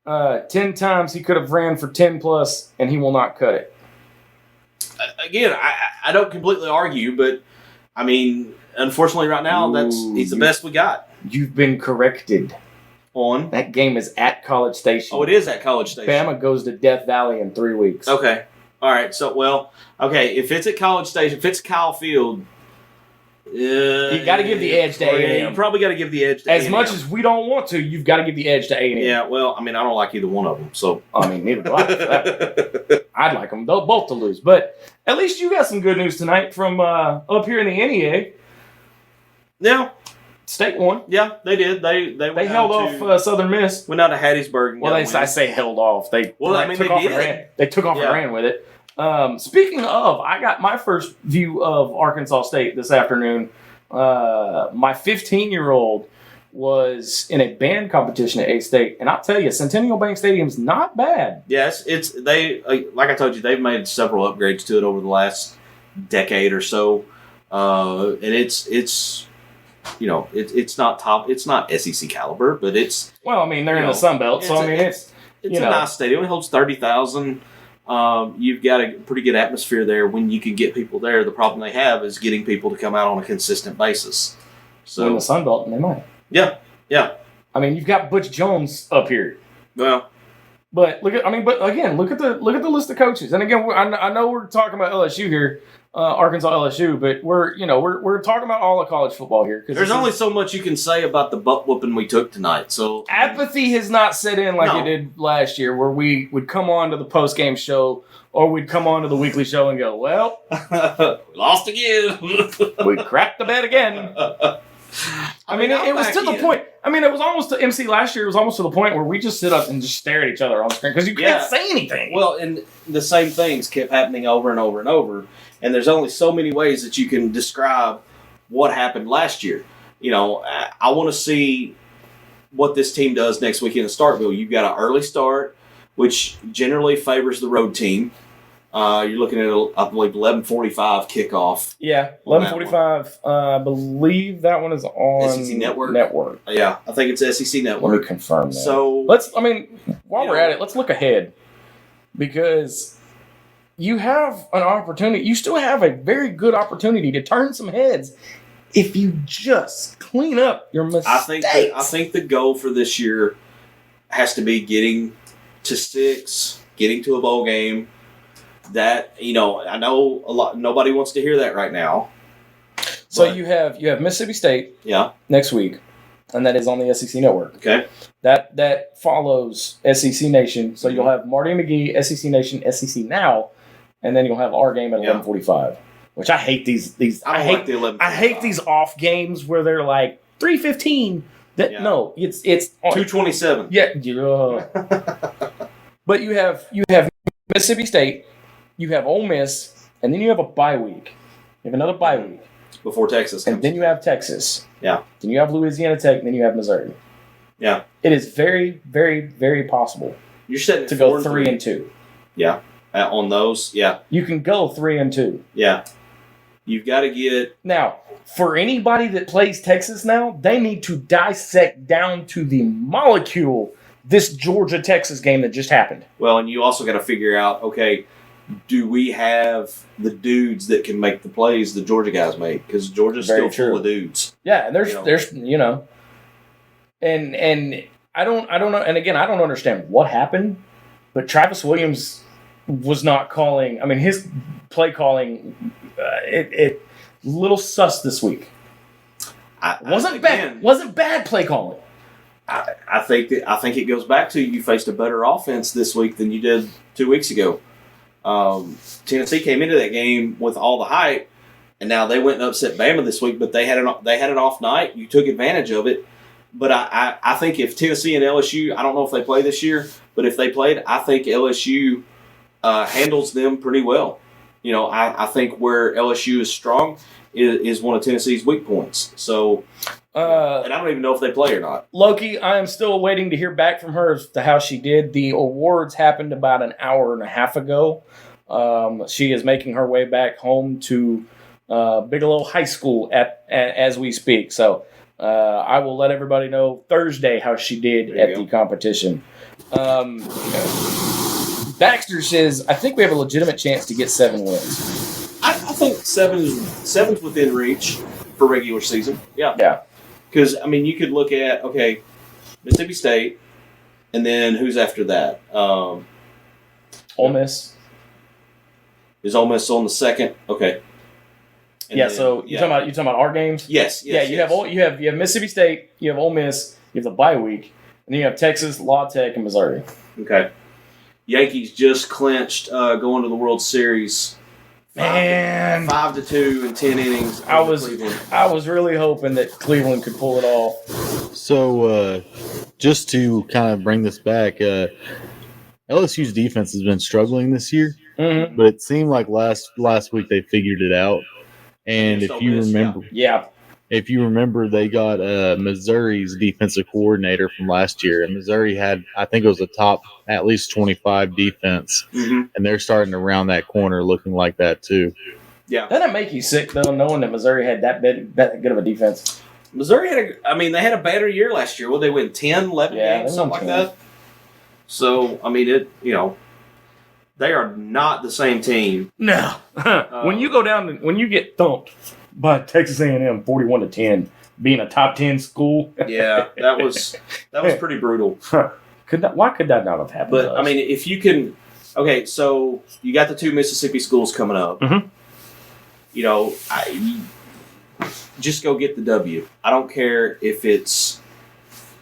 10 times he could have ran for 10 plus, and he will not cut it. Again, I don't completely argue, but I mean, unfortunately, right now he's the best we got. You've been corrected. On that game is at College Station. Oh, it is at College Station. Bama goes to Death Valley in 3 weeks. Okay, all right. So, if it's at College Station, if it's Kyle Field. You got to give the edge to A&M. You probably got to give the edge to A&M. As much as we don't want to, you've got to give the edge to A&M. Yeah, well, I mean, I don't like either one of them. So I mean, neither do I. I'd like them both to lose. But at least you got some good news tonight from up here in the NEA. Yeah. State won. Yeah, they did. They held off Southern Miss. Went out to Hattiesburg. And I say held off. They took off and ran. They took off and ran with it. Speaking of, I got my first view of Arkansas State this afternoon. My 15-year-old was in a band competition at A-State, and I'll tell you, Centennial Bank Stadium's not bad. Yes, like I told you, they've made several upgrades to it over the last decade or so, and it's not top, it's not SEC caliber, but it's they're in the Sun Belt, so it's a nice stadium. It holds 30,000. You've got a pretty good atmosphere there when you can get people there. The problem they have is getting people to come out on a consistent basis. So in the Sun Belt, and they might. Yeah. I mean, you've got Butch Jones up here. Well, but look at the list of coaches. And again, I know we're talking about LSU here, Arkansas LSU, but we're talking about all of college football here. There's only so much you can say about the butt whooping we took tonight. So apathy has not set in like it did last year, where we would come on to the post game show or we'd come on to the weekly show and go, well, lost again. We crapped the bed again. I mean, it was to the point. I mean, it was almost to MC last year. It was almost to the point where we just sit up and just stare at each other on screen because you can't say anything. Well, and the same things kept happening over and over and over. And there's only so many ways that you can describe what happened last year. I want to see what this team does next weekend in Starkville. You've got an early start, which generally favors the road team. You're looking at, I believe, 11:45 kickoff. Yeah, 11:45. I believe that one is on SEC Network. Yeah, I think it's SEC Network. Let me confirm that. So while we're at it, let's look ahead because you have an opportunity. You still have a very good opportunity to turn some heads if you just clean up your mistakes. I think the goal for this year has to be getting to 6, getting to a bowl game. That I know a lot. Nobody wants to hear that right now. So you have Mississippi State, next week, and that is on the SEC Network. Okay. That follows SEC Nation. So you'll have Marty McGee, SEC Nation, SEC Now, and then you'll have our game at 11:45. Which I hate these. I hate the 11:45. I hate these off games where they're like 3:15. No, it's 2:27. Yeah. But you have Mississippi State. You have Ole Miss, and then you have a bye week. You have another bye week. Before Texas comes. And then you have Texas. Yeah. Then you have Louisiana Tech, and then you have Missouri. Yeah. It is very, very, very possible you're setting to go 3-2. Yeah. On those, yeah. You can go 3-2. Yeah. You've got to get... Now, for anybody that plays Texas now, they need to dissect down to the molecule this Georgia-Texas game that just happened. Well, and you also got to figure out, okay... Do we have the dudes that can make the plays the Georgia guys make? Because Georgia's still full of dudes. Yeah, and there's and I don't know. And again, I don't understand what happened, but Travis Williams was not calling. I mean, his play calling, it little sus this week. Wasn't bad play calling. I think it goes back to you faced a better offense this week than you did 2 weeks ago. Tennessee came into that game with all the hype, and now they went and upset Bama this week. But they had an off night. You took advantage of it. But I think if Tennessee and LSU, I don't know if they play this year, but if they played, I think LSU handles them pretty well. I think where LSU is strong is one of Tennessee's weak points. So, and I don't even know if they play or not. Loki, I am still waiting to hear back from her as to how she did. The awards happened about an hour and a half ago. She is making her way back home to Bigelow High School as we speak. So I will let everybody know Thursday how she did at the competition. Baxter says, I think we have a legitimate chance to get 7 wins. I think seven's within reach for regular season. Yeah. Yeah. Because, you could look at, Mississippi State, and then who's after that? Ole Miss. Is Ole Miss on the second? Okay. And You're talking about our games? Yes. Yeah, you have Mississippi State, you have Ole Miss, you have the bye week, and then you have Texas, La Tech, and Missouri. Okay. Yankees just clinched going to the World Series. Man, 5-2 in 10 innings. I was really hoping that Cleveland could pull it off. So, just to kind of bring this back, LSU's defense has been struggling this year, but it seemed like last week they figured it out. And if you remember, they got Missouri's defensive coordinator from last year, and Missouri had, I think it was a top at least 25 defense, and they're starting to round that corner looking like that too. Yeah, doesn't it make you sick though, knowing that Missouri had that good of a defense? Missouri they had a better year last year. Well, they win 10, 11 games, something like that. So they are not the same team. No, when you get thumped by Texas A&M 41-10, being a top 10 school. Yeah, that was pretty brutal. Why could that not have happened? But if you can, so you got the 2 Mississippi schools coming up. Just go get the W. I don't care if it's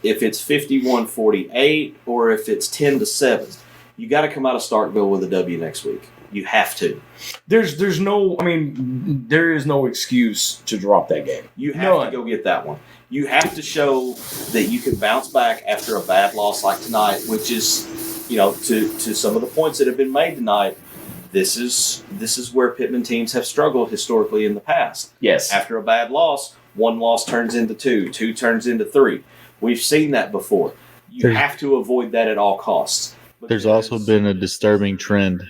51-48 or if it's 10-7. You got to come out of Starkville with a W next week. You have to. There is no excuse to drop that game. You have to go get that one. You have to show that you can bounce back after a bad loss like tonight, which is, to some of the points that have been made tonight, this is where Pittman teams have struggled historically in the past. Yes. After a bad loss, 1 loss turns into 2, 2 turns into 3. We've seen that before. You have to avoid that at all costs. There's also been a disturbing trend.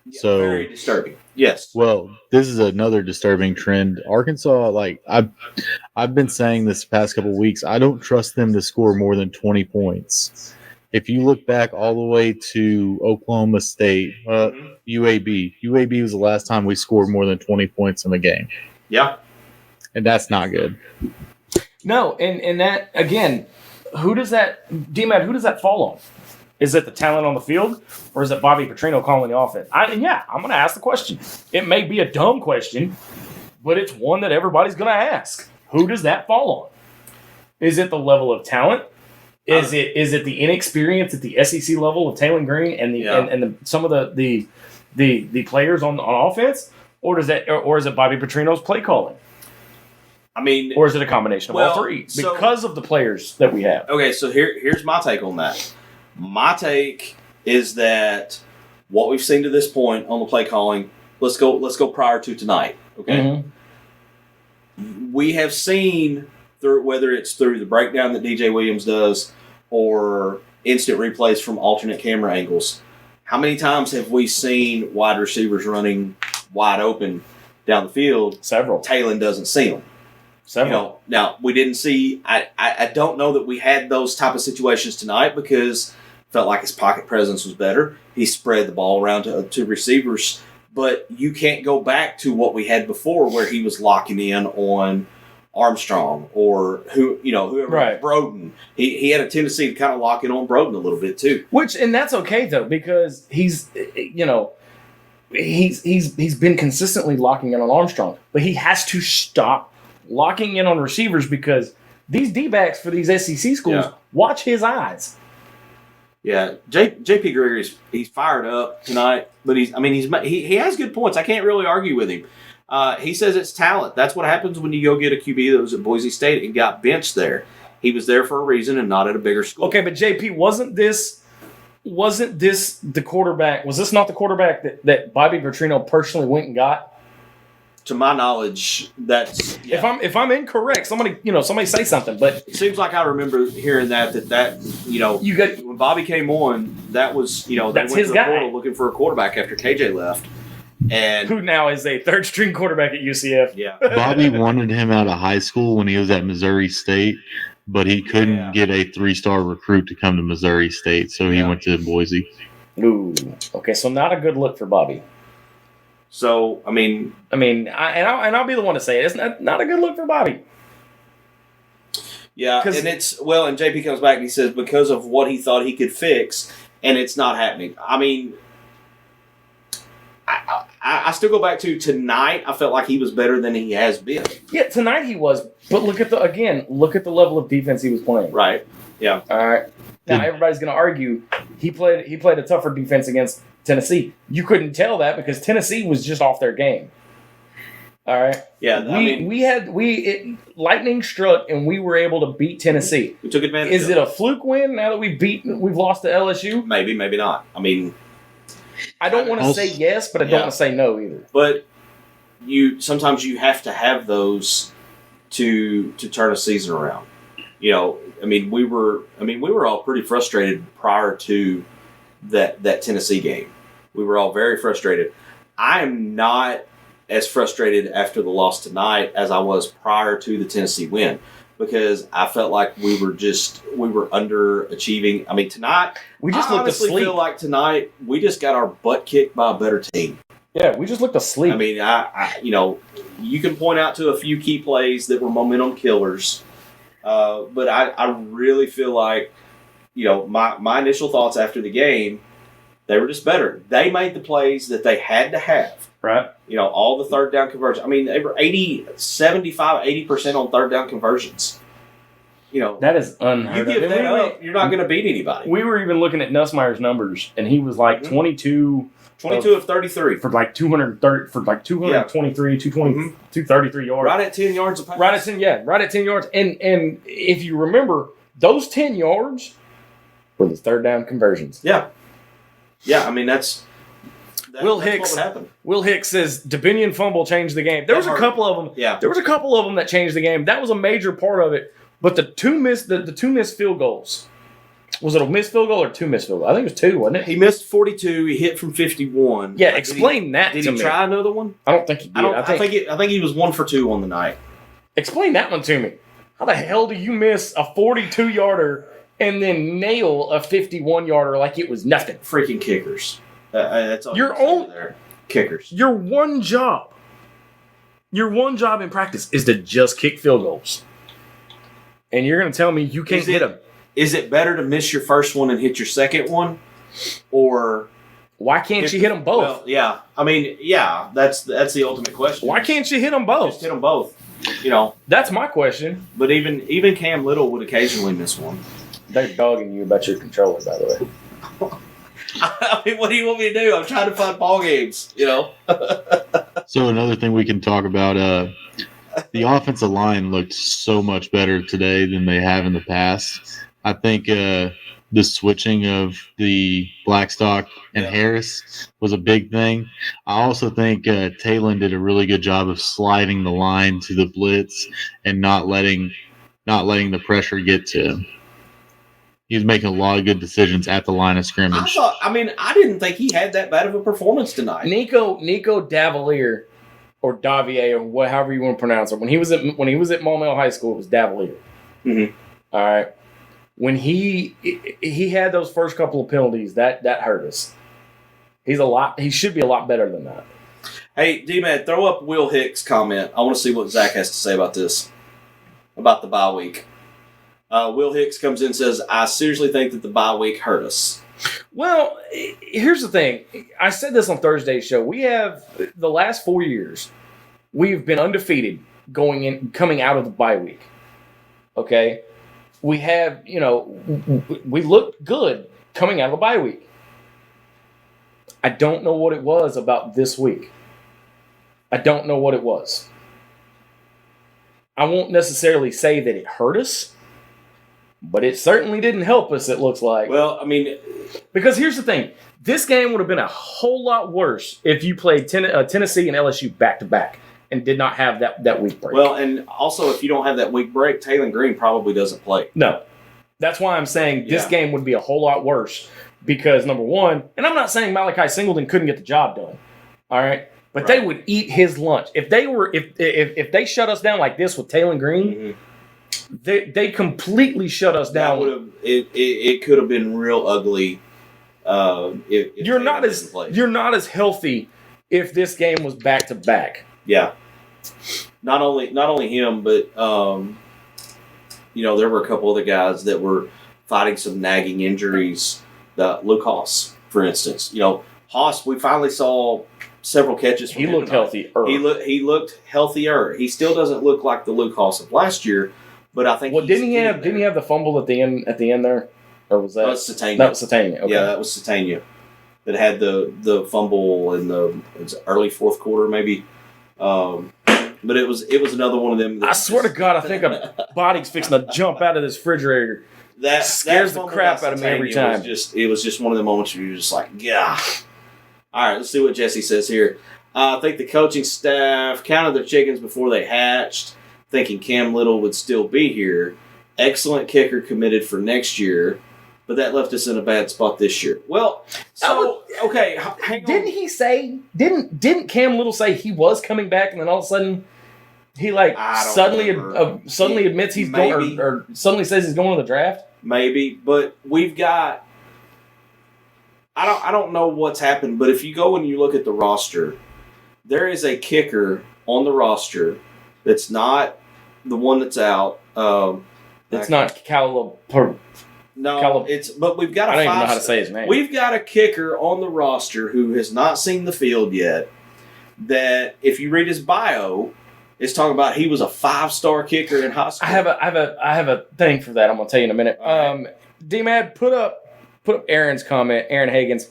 Yeah, very disturbing. Yes. Well, this is another disturbing trend. Arkansas, I've been saying this past couple of weeks, I don't trust them to score more than 20 points. If you look back all the way to Oklahoma State, UAB was the last time we scored more than 20 points in the game. Yeah. And that's not good. No, and that, again, who does that fall on? Is it the talent on the field, or is it Bobby Petrino calling the offense? I'm going to ask the question. It may be a dumb question, but it's one that everybody's going to ask. Who does that fall on? Is it the level of talent? Is it the inexperience at the SEC level of Taylor Green and some of the players on offense, or is it Bobby Petrino's play calling? Or is it a combination of all three? Because of the players that we have. Okay, so here's my take on that. My take is that what we've seen to this point on the play calling, let's go prior to tonight. Okay, we have seen whether it's through the breakdown that DJ Williams does or instant replays from alternate camera angles. How many times have we seen wide receivers running wide open down the field? Several. Taylor doesn't see them. Several. Now we didn't see. I don't know that we had those type of situations tonight because felt like his pocket presence was better. He spread the ball around to receivers, but you can't go back to what we had before where he was locking in on Armstrong or whoever. Right. Broden. He had a tendency to kind of lock in on Broden a little bit too. And that's okay though, because he's been consistently locking in on Armstrong, but he has to stop locking in on receivers because these D-backs for these SEC schools watch his eyes. Yeah, J.P. Gregory he's fired up tonight, but he has good points. I can't really argue with him. He says it's talent. That's what happens when you go get a QB that was at Boise State and got benched there. He was there for a reason and not at a bigger school. Okay, but JP, wasn't this the quarterback? Was this not the quarterback that Bobby Petrino personally went and got? To my knowledge, that's If I'm incorrect, somebody say something. But it seems like I remember hearing that you got when Bobby came on, that was they That's went his to the guy. portal looking for a quarterback after KJ left, and who now is a third string quarterback at UCF. yeah, Bobby wanted him out of high school when he was at Missouri State, but he couldn't get a 3-star recruit to come to Missouri State, so he went to Boise. Ooh, okay, so not a good look for Bobby. So I'll be the one to say it. It's not a good look for Bobby. Yeah, and and JP comes back and he says because of what he thought he could fix, and it's not happening. I mean, I still go back to tonight. I felt like he was better than he has been. Yeah, tonight he was, but look at the level of defense he was playing. Right. Yeah. All right. Now everybody's going to argue he played a tougher defense against Tennessee. You couldn't tell that because Tennessee was just off their game. All right. Yeah. Lightning struck and we were able to beat Tennessee. We took advantage. Is it a fluke win now that we've lost to LSU? Maybe, maybe not. I mean, I don't want to say yes, but I don't want to say no either. But sometimes you have to have those to turn a season around. We were all pretty frustrated prior to that Tennessee game. We were all very frustrated. I am not as frustrated after the loss tonight as I was prior to the Tennessee win because I felt like we were underachieving. I mean, tonight we just I looked honestly asleep. feel like tonight we just got our butt kicked by a better team. Yeah, we just looked asleep. I mean, you can point out to a few key plays that were momentum killers, but I really feel like, my initial thoughts after the game, they were just better. They made the plays that they had to have. Right. All the third down conversions. I mean, they were 80% on third down conversions. That is unheard you of. give that up, you're not going to beat anybody. We were even looking at Nussmeier's numbers, and he was like 22 of 33. for like 230, for like 223, 233 yards. Right at 10 yards a pass. Right at 10 yards. And if you remember, those 10 yards were the third down conversions. Yeah. Yeah, I mean, that's Will that's Hicks. what would happen. Will Hicks says Dominion fumble changed the game. There was a couple of them. Yeah. There was a couple of them that changed the game. That was a major part of it. But the two missed field goals. Was it a missed field goal or two missed field goals? I think it was two, wasn't it? He missed 42. He hit from 51. Yeah, explain that Did to he me. try another one? I don't think he did. I think he was 1 for 2 on the night. Explain that one to me. How the hell do you miss a 42-yarder and then nail a 51-yarder like it was nothing? Freaking kickers. That's all Your you can say own there. Kickers. Your one job in practice is to just kick field goals. And you're going to tell me you can't hit them. Is it better to miss your first one and hit your second one? Or why can't you hit them both? Well, yeah. I mean, yeah, that's the ultimate question. Why can't you hit them both? Just hit them both. That's my question. But even Cam Little would occasionally miss one. They're dogging you about your controller, by the way. I mean, what do you want me to do? I'm trying to find ball games, So another thing we can talk about, the offensive line looked so much better today than they have in the past. I think the switching of the Blackstock and Harris was a big thing. I also think Talon did a really good job of sliding the line to the blitz and not letting the pressure get to him. He was making a lot of good decisions at the line of scrimmage. I didn't think he had that bad of a performance tonight. Nico Davalier, or Davier, or however you want to pronounce it. When he was at Maumelle High School, it was Davalier. Mm-hmm. All right. When he had those first couple of penalties, that hurt us. He should be a lot better than that. Hey, D-Man, throw up Will Hicks' comment. I want to see what Zach has to say about this, about the bye week. Will Hicks comes in and says, I seriously think that the bye week hurt us. Well, here's the thing. I said this on Thursday's show. We have, the last 4 years, we've been undefeated coming out of the bye week. Okay? We have, we looked good coming out of the bye week. I don't know what it was about this week. I don't know what it was. I won't necessarily say that it hurt us, but it certainly didn't help us, it looks like. Well, I mean, because here's the thing. This game would have been a whole lot worse if you played Tennessee and LSU back-to-back and did not have that week break. well, and also if you don't have that week break, Taylor Green probably doesn't play. No. That's why I'm saying this game would be a whole lot worse because, number one, and I'm not saying Malachi Singleton couldn't get the job done, all right? But they would eat his lunch. If they they shut us down like this with Taylor Green, they completely shut us down. It could have been real ugly. If you're not as healthy if this game was back to back. Yeah, not only him, but there were a couple other guys that were fighting some nagging injuries. Luke Haas, for instance. Haas, we finally saw several catches from him. He looked healthier. He looked healthier. He still doesn't look like the Luke Haas of last year, but I think. Well, didn't he have the fumble at the end there, or was that? That was Satania. That was Satania. Okay. Yeah, that was Satania. That had the fumble in the early fourth quarter, maybe. But it was another one of them. I swear to God, I think a body's fixing to jump out of this refrigerator. That scares the crap out of me every time. It was just one of the moments where you're just like, yeah. All right, let's see what Jesse says here. I think the coaching staff counted their chickens before they hatched, thinking Cam Little would still be here. Excellent kicker committed for next year, but that left us in a bad spot this year. Well, so okay, hang on. Didn't he say? Didn't Cam Little say he was coming back, and then all of a sudden he suddenly admits he's going, or suddenly says he's going to the draft? Maybe, but we've got. I don't know what's happened, but if you go and you look at the roster, there is a kicker on the roster that's not the one that's out. It's not Caleb. No, but we've got I don't even know how to say his name. We've got a kicker on the roster who has not seen the field yet. That if you read his bio, it's talking about he was a 5-star kicker in high school. I have a thing for that. I'm gonna tell you in a minute. D-Mad, put up Aaron's comment. Aaron Hagens.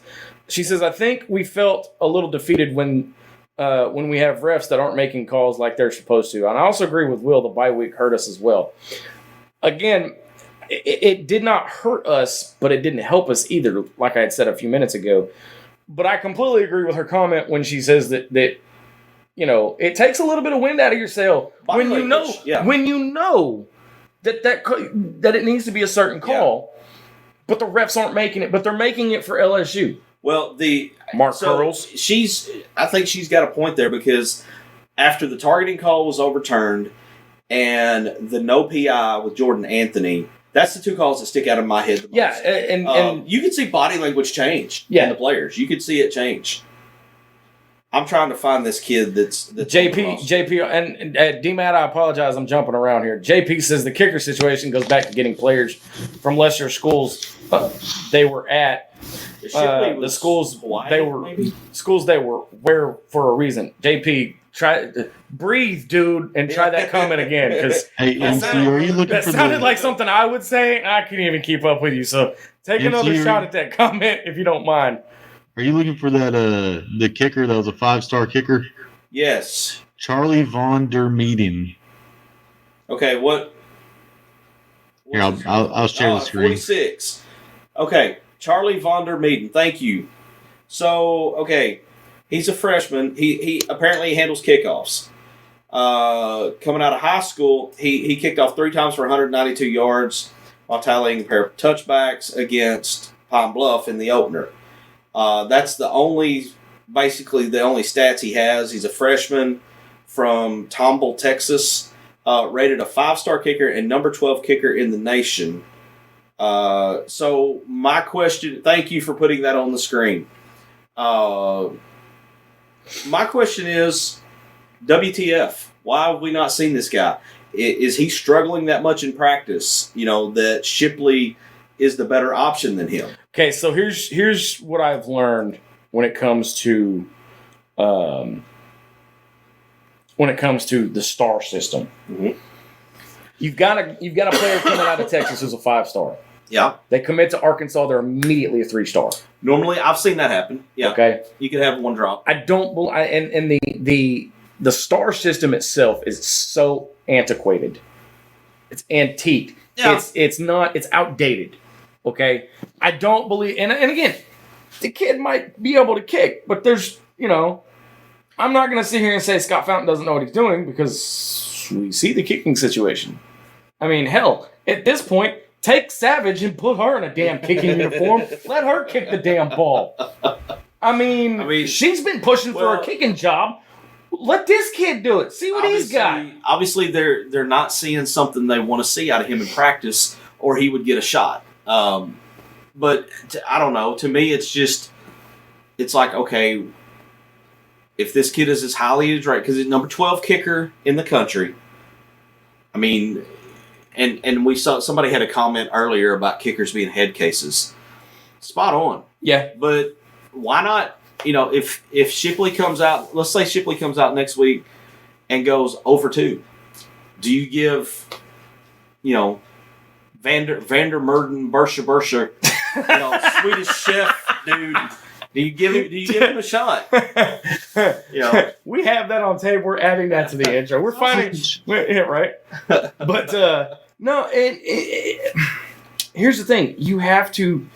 She says, I think we felt a little defeated when we have refs that aren't making calls like they're supposed to. And I also agree with Will. The bye week hurt us as well. Again, it did not hurt us, but it didn't help us either, like I had said a few minutes ago. But I completely agree with her comment when she says that it takes a little bit of wind out of your sail when you know that it needs to be a certain call, but the refs aren't making it. But they're making it for LSU. Well, Curls. I think she's got a point there because after the targeting call was overturned and the no PI with Jordan Anthony. That's the two calls that stick out of my head the most. Yeah, and you could see body language change in the players. You could see it change. I'm trying to find this kid that's JP, and D-Matt, I apologize, I'm jumping around here. JP says the kicker situation goes back to getting players from lesser schools they were at. The schools they were where for a reason. JP, try breathe, dude, and try that comment again because that sounded like something I would say. I can't even keep up with you. So take another shot at that comment if you don't mind. Are you looking for that the kicker that was a 5-star kicker? Yes, Charlie Von der Meeden. Okay, what? Here, I'll share the screen. 46. Okay, Charlie Von der Meeden. Thank you. So, okay. He's a freshman. He apparently handles kickoffs. Coming out of high school, he kicked off 3 times for 192 yards while tallying a pair of touchbacks against Pine Bluff in the opener. That's the only stats he has. He's a freshman from Tomball, Texas, rated a 5-star kicker and number 12 kicker in the nation. So my question, thank you for putting that on the screen. My question is, WTF? Why have we not seen this guy? Is he struggling that much in practice? That Shipley is the better option than him. Okay, so here's what I've learned when it comes to the star system. Mm-hmm. You've got a player coming out of Texas who's a 5-star. Yeah. They commit to Arkansas, they're immediately a 3-star. Normally, I've seen that happen. Yeah. Okay. You could have one drop. I don't believe, and the star system itself is so antiquated. It's antiqued. Yeah. It's outdated. Okay, I don't believe, and again, the kid might be able to kick, but there's, I'm not going to sit here and say Scott Fountain doesn't know what he's doing because we see the kicking situation. I mean, hell, at this point, take Savage and put her in a damn kicking uniform. Let her kick the damn ball. I mean, she's been pushing for a kicking job. Let this kid do it. See what he's got. Obviously, they're not seeing something they want to see out of him in practice, or he would get a shot. But I don't know. To me, it's like, okay, if this kid is as highly as right, because he's number 12 kicker in the country. I mean, and we saw somebody had a comment earlier about kickers being head cases. Spot on. Yeah. But why not, if Shipley comes out, let's say Shipley comes out next week and goes 0 for 2. Do you give, Vander Merden, Bersha, Swedish chef dude, do you give him a shot? We have that on tape. We're adding that to the intro. We're finding, right? But no, here's the thing: you have to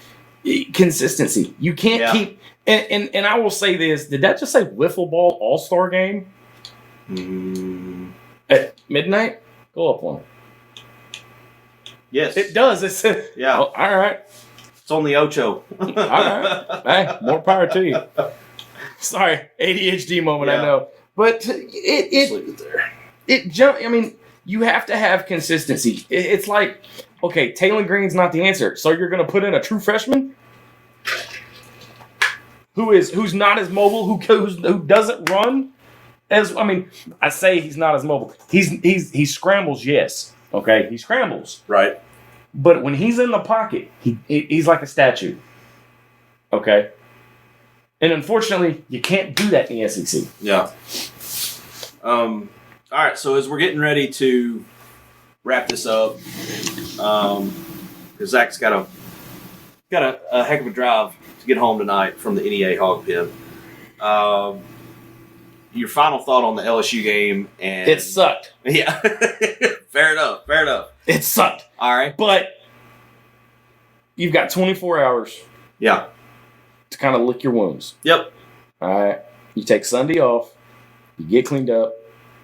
consistency. You can't keep. And I will say this: did that just say wiffle ball all-star game at midnight? Go up one. Yes, it does. It's all right. It's on the Ocho. All right. Hey, more power to you. Sorry, ADHD moment. I know, but it jump. I mean, you have to have consistency. It's like, okay, Taylor Green's not the answer, so you're going to put in a true freshman who's not as mobile, who doesn't run as. I mean, I say he's not as mobile. He scrambles, yes. Okay, he scrambles. Right. But when he's in the pocket, he's like a statue. Okay? And unfortunately, you can't do that in the SEC. Yeah. All right, so as we're getting ready to wrap this up, because Zach's got a heck of a drive to get home tonight from the NEA Hog Pen. Your final thought on the LSU game? And it sucked. Yeah. Fair enough. It sucked. All right. But you've got 24 hours. Yeah. To kind of lick your wounds. Yep. All right. You take Sunday off. You get cleaned up.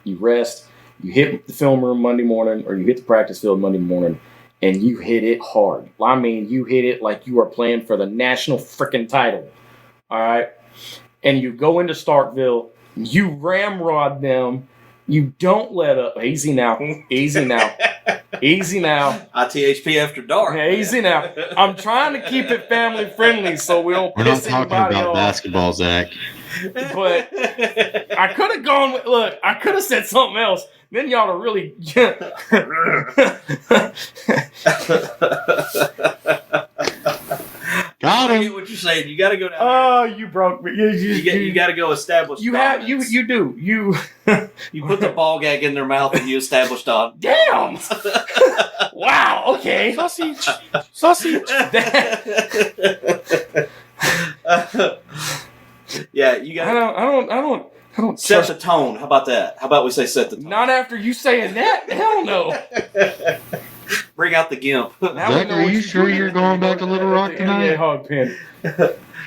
You rest. You hit the film room Monday morning, or you hit the practice field Monday morning, and you hit it hard. I mean, you hit it like you are playing for the national freaking title. All right. And you go into Starkville. You ramrod them. You don't let up. Easy now. Easy now. Easy now. ITHP after dark. Easy now. I'm trying to keep it family friendly so we don't We're not piss talking anybody about off. basketball, Zach. But I could have gone with, look, I could have said something else. Then y'all are really. Got I him. get what you're saying. You got to go down Oh, you broke me. You got to go establish. You dominance. you do. You put the ball gag in their mouth and you establish on. damn. Wow. Okay. Sausage. Yeah, you got. I don't set trust. the tone. How about that? How about we say set the tone? Not after you saying that. Hell no. Bring out the gimp. Now Zach, we know are what you sure doing you're at going the- back to Little Rock at the NBA tonight? Hog Pen.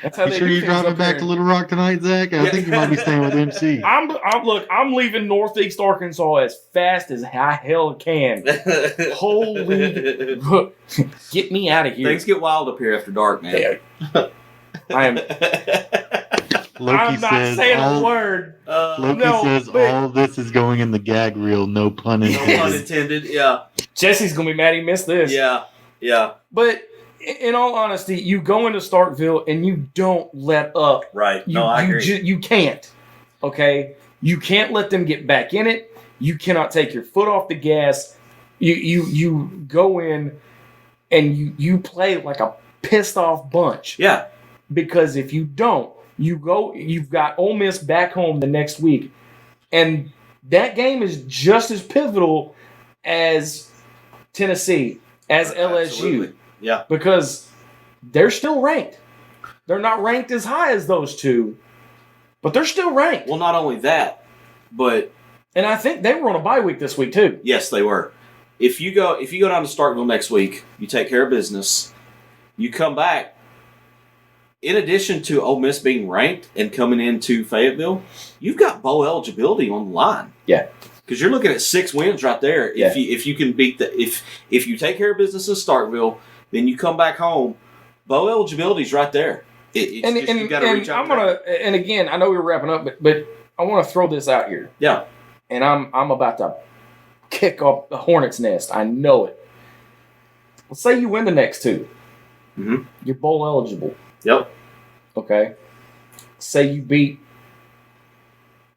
That's how You they sure do you're things driving up back here. to Little Rock tonight, Zach? I think you might be staying with MC. I'm leaving Northeast Arkansas as fast as I hell can. Holy, get me out of here! Things get wild up here after dark, man. I am. Loki I'm not says saying a all, word. Loki No, says but- all of this is going in the gag reel, no pun No intended. pun intended. Yeah, Jesse's gonna be mad he missed this. yeah. But in all honesty, you go into Starkville and you don't let up. Right. You, No, I agree. You can't. Okay? You can't let them get back in it. You cannot take your foot off the gas. You go in and you play like a pissed off bunch. Yeah. Because if you don't, you've got Ole Miss back home the next week. And that game is just as pivotal as Tennessee, as LSU. Absolutely. Yeah. Because they're still ranked. They're not ranked as high as those two, but they're still ranked. Well, not only that, but And I think they were on a bye week this week too. yes, they were. if you go down to Starkville next week, you take care of business, you come back. In addition to Ole Miss being ranked and coming into Fayetteville, you've got bowl eligibility on the line. Yeah. Because you're looking at 6 wins right there. Yeah. If you can beat if you take care of business in Starkville, then you come back home, bowl eligibility's right there. You got to reach out. And again, I know we're wrapping up, but I want to throw this out here. Yeah. And I'm about to kick off the hornet's nest. I know it. Let's say you win the next 2. Mm-hmm. You're bowl eligible. Yep. Okay. Say you beat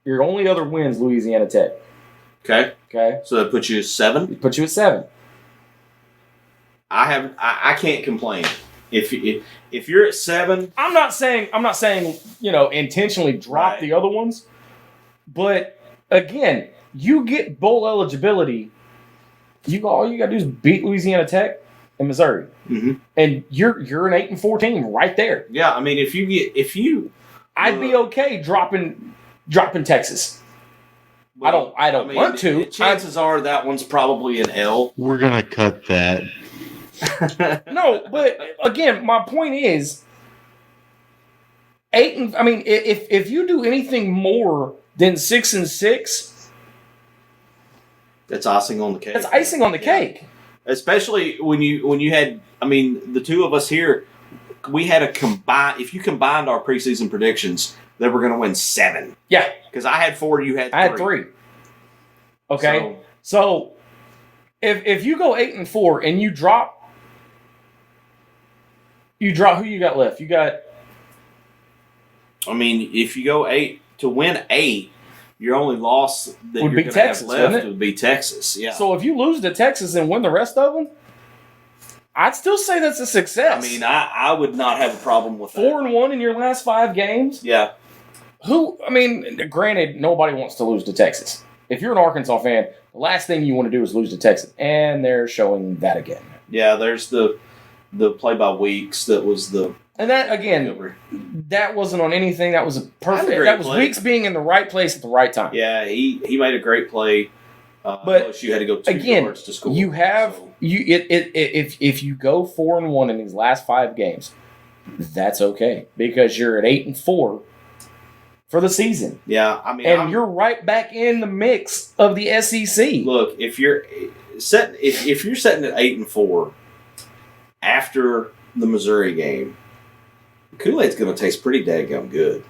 your only other wins Louisiana Tech. Okay. Okay. So that puts you at 7. It puts you at 7. I can't complain. If you're at 7, I'm not saying intentionally drop Right. the other ones, but again, you get bowl eligibility. All you got to do is beat Louisiana Tech and Missouri, and you're an 8-4 team right there. Yeah, I mean, I'd be okay dropping Texas. well, I don't want to. Chances are that one's probably an L. We're gonna cut that. No, but again, my point is, if you do anything more than 6-6, That's icing on the cake. that's icing on the cake. Especially when you had, I mean, the two of us here, we had a combined. If you combined our preseason predictions, they were going to win 7. Yeah, Because I had 4, you had 3. I had 3. Okay, so if you go 8-4 and you drop who you got left? You got. I mean, if you go 8 to win 8, your only loss that Would you're be going to Texas, have left wouldn't it? would be Texas. Yeah. So if you lose to Texas and win the rest of them, I'd still say that's a success. I mean, I would not have a problem with that. 4-1 in your last 5 games. Yeah. Granted, nobody wants to lose to Texas. If you're an Arkansas fan, the last thing you want to do is lose to Texas, and they're showing that again. Yeah, there's the play by weeks that was the. And that again, that wasn't on anything. That was a perfect. Great That was play. Weeks being in the right place at the right time. Yeah, he made a great play. But LSU had to go 2 again, yards to score. you have so. if you go 4-1 in these last 5 games, that's okay because you're at 8-4 for the season. Yeah, I mean, And you're right back in the mix of the SEC. Look, if you're setting at 8-4 after the Missouri game, Kool-Aid's going to taste pretty daggum good.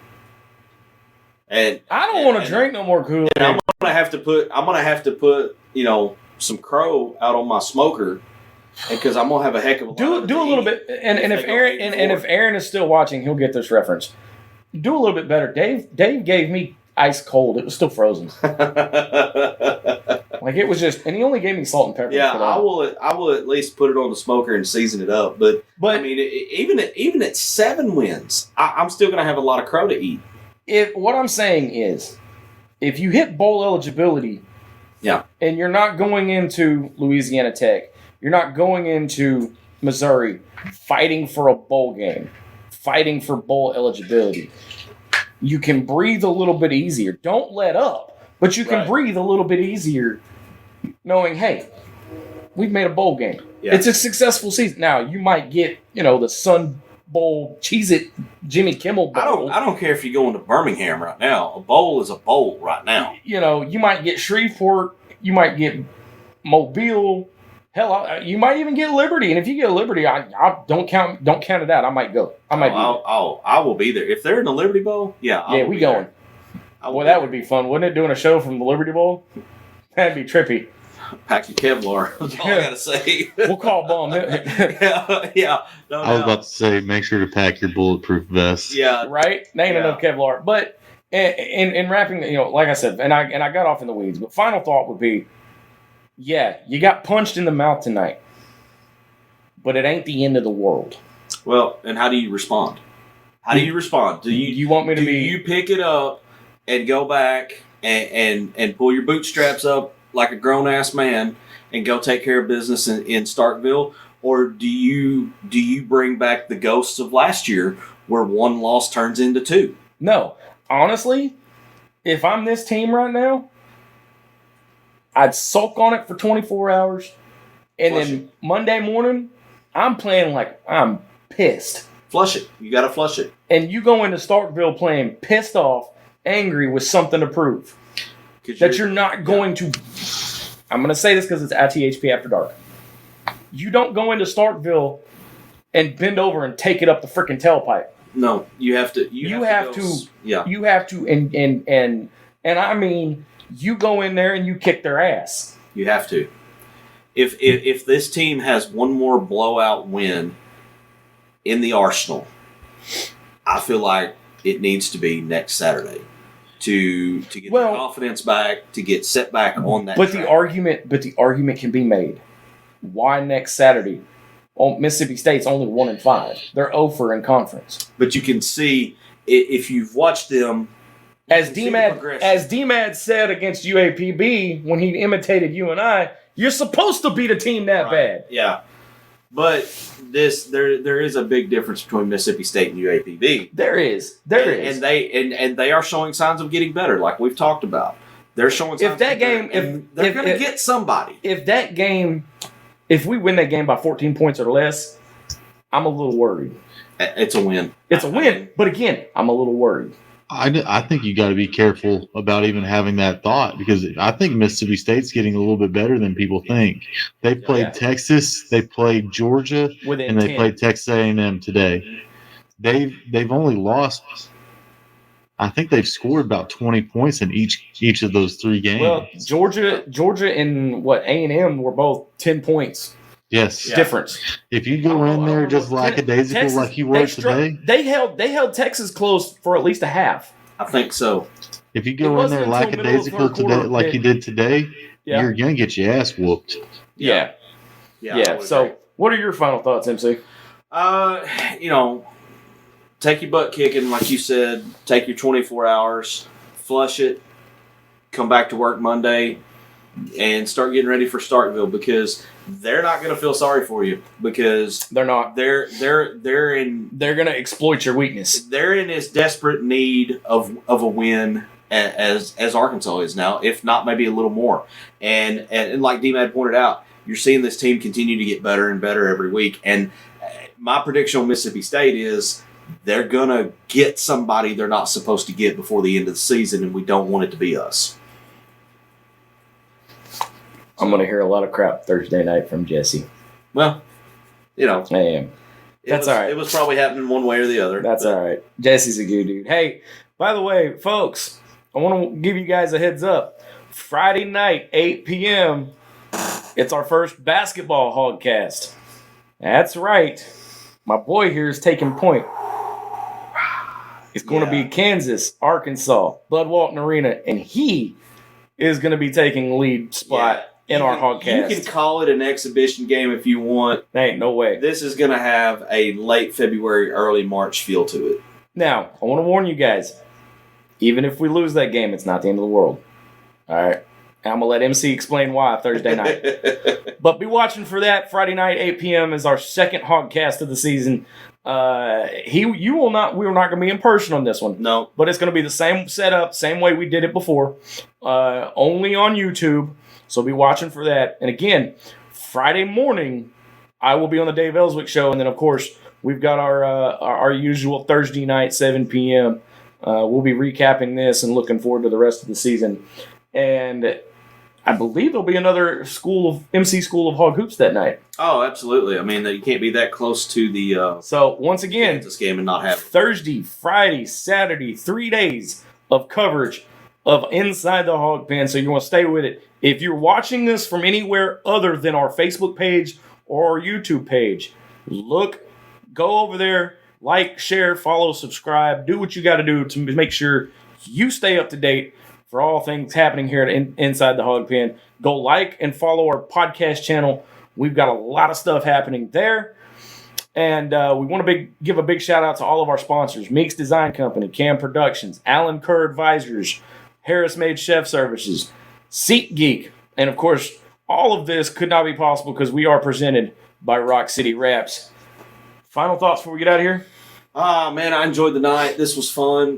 And I don't want to drink no more Kool-Aid. And I'm gonna have to put some crow out on my smoker, because I'm gonna have a heck of a lot Do of a little bit, and if they go Aaron 8-4. and if Aaron is still watching, he'll get this reference. Do a little bit better. Dave gave me ice cold. It was still frozen. Like it was just, and he only gave me salt and pepper. Yeah, to put I on. will at least put it on the smoker and season it up. But I mean, even at 7 wins, I'm still gonna have a lot of crow to eat. What I'm saying is, if you hit bowl eligibility, Yeah. and you're not going into Louisiana Tech, you're not going into Missouri fighting for a bowl game, fighting for bowl eligibility, you can breathe a little bit easier. Don't let up, but you can Right. breathe a little bit easier knowing, hey, we've made a bowl game. Yeah. It's a successful season. Now, you might get, the Sun Bowl, Cheez-It, Jimmy Kimmel Bowl. I don't care if you go into Birmingham right now. A bowl is a bowl right now. You might get Shreveport, you might get Mobile, hell, you might even get Liberty. And if you get Liberty, I don't count it out. I might go. I will be there if they're in the Liberty Bowl. Yeah, We going. Well, that would be fun, wouldn't it? Doing a show from the Liberty Bowl, that'd be trippy. Pack your Kevlar. That's all I gotta say. We'll call Bum. yeah. No, I was about to say, make sure to pack your bulletproof vest. Yeah. Right? There ain't enough Kevlar. But in wrapping, like I said, and I got off in the weeds. But final thought would be, yeah, you got punched in the mouth tonight, but it ain't the end of the world. Well, and how do you respond? How do you respond? Do you want me to do be? you pick it up and go back and pull your bootstraps up like a grown ass man and go take care of business in Starkville, or do you bring back the ghosts of last year where 1 loss turns into 2? No, honestly, if I'm this team right now, I'd sulk on it for 24 hours. And Flush then Monday morning, I'm playing like I'm pissed. Flush it. You got to flush it. And you go into Starkville playing pissed off, angry with something to prove. That you're not going to... I'm going to say this because it's ITHP After Dark. You don't go into Starkville and bend over and take it up the freaking tailpipe. No, you have to. You have to, and I mean, you go in there and you kick their ass. You have to. If this team has one more blowout win in the arsenal, I feel like it needs to be next Saturday to get the confidence back, to get set back on that. But track. the argument can be made. Why next Saturday? Oh, Mississippi State's only 1-5. They're 0 in conference. But you can see if you've watched them. As D-Mad said against UAPB when he imitated you and I, you're supposed to beat a team that bad. Yeah. But there is a big difference between Mississippi State and UAPB. There is. And they are showing signs of getting better, like we've talked about. They're showing signs they're going to get somebody. If we win that game by 14 points or less, I'm a little worried. It's a win. It's a win, but again, I'm a little worried. I think you got to be careful about even having that thought, because I think Mississippi State's getting a little bit better than people think. They played Texas, they played Georgia, and they played Texas A&M today. They've only lost. I think they've scored about 20 points in each of those 3 games. Well, Georgia and A&M were both 10 points. Yes, difference. If you go in there just lackadaisical Texas, like you were today, they held Texas close for at least a half. I think so. If you go in there lackadaisical today, like you did today, you're gonna get your ass whooped. Yeah. So, what are your final thoughts, MC? Take your butt kicking, like you said. Take your 24 hours, flush it, come back to work Monday, and start getting ready for Starkville, because they're not going to feel sorry for you, because they're not. They're going to exploit your weakness. They're in as desperate need of a win as Arkansas is now, if not maybe a little more. And like D-Mad pointed out, you're seeing this team continue to get better and better every week. And my prediction on Mississippi State is they're going to get somebody they're not supposed to get before the end of the season, and we don't want it to be us. I'm going to hear a lot of crap Thursday night from Jesse. Well, I am. That's all right. It was probably happening one way or the other. That's all right. Jesse's a good dude. Hey, by the way, folks, I want to give you guys a heads up. Friday night, 8 p.m., it's our first basketball hogcast. That's right. My boy here is taking point. It's going to be Kansas, Arkansas, Bud Walton Arena, and he is going to be taking the lead spot in our hogcast. You can call it an exhibition game if you want. Ain't no way. This is going to have a late February, early March feel to it. Now, I want to warn you guys, even if we lose that game, it's not the end of the world. All right? I'm going to let MC explain why Thursday night. But be watching for that. Friday night, 8 p.m. is our second hogcast of the season. We are not going to be in person on this one. No. But it's going to be the same setup, same way we did it before. Only on YouTube. So be watching for that. And again, Friday morning, I will be on the Dave Ellswick show. And then, of course, we've got our usual Thursday night, 7 p.m. We'll be recapping this and looking forward to the rest of the season. And I believe there'll be another MC School of Hog Hoops that night. Oh, absolutely. I mean, you can't be that close to the so once again, this game and not have Thursday, Friday, Saturday, 3 days of coverage of Inside the Hog Pen. So you want to stay with it. If you're watching this from anywhere other than our Facebook page or our YouTube page, go over there, like, share, follow, subscribe, do what you got to do to make sure you stay up to date for all things happening here at Inside the Hog Pen. Go like and follow our podcast channel. We've got a lot of stuff happening there. And we want to give a big shout out to all of our sponsors: Meeks Design Company, Cam Productions, Allen Kerr Advisors, Harris Made Chef Services, SeatGeek. And of course, all of this could not be possible because we are presented by Rock City Wraps. Final thoughts before we get out of here? Man, I enjoyed the night. This was fun.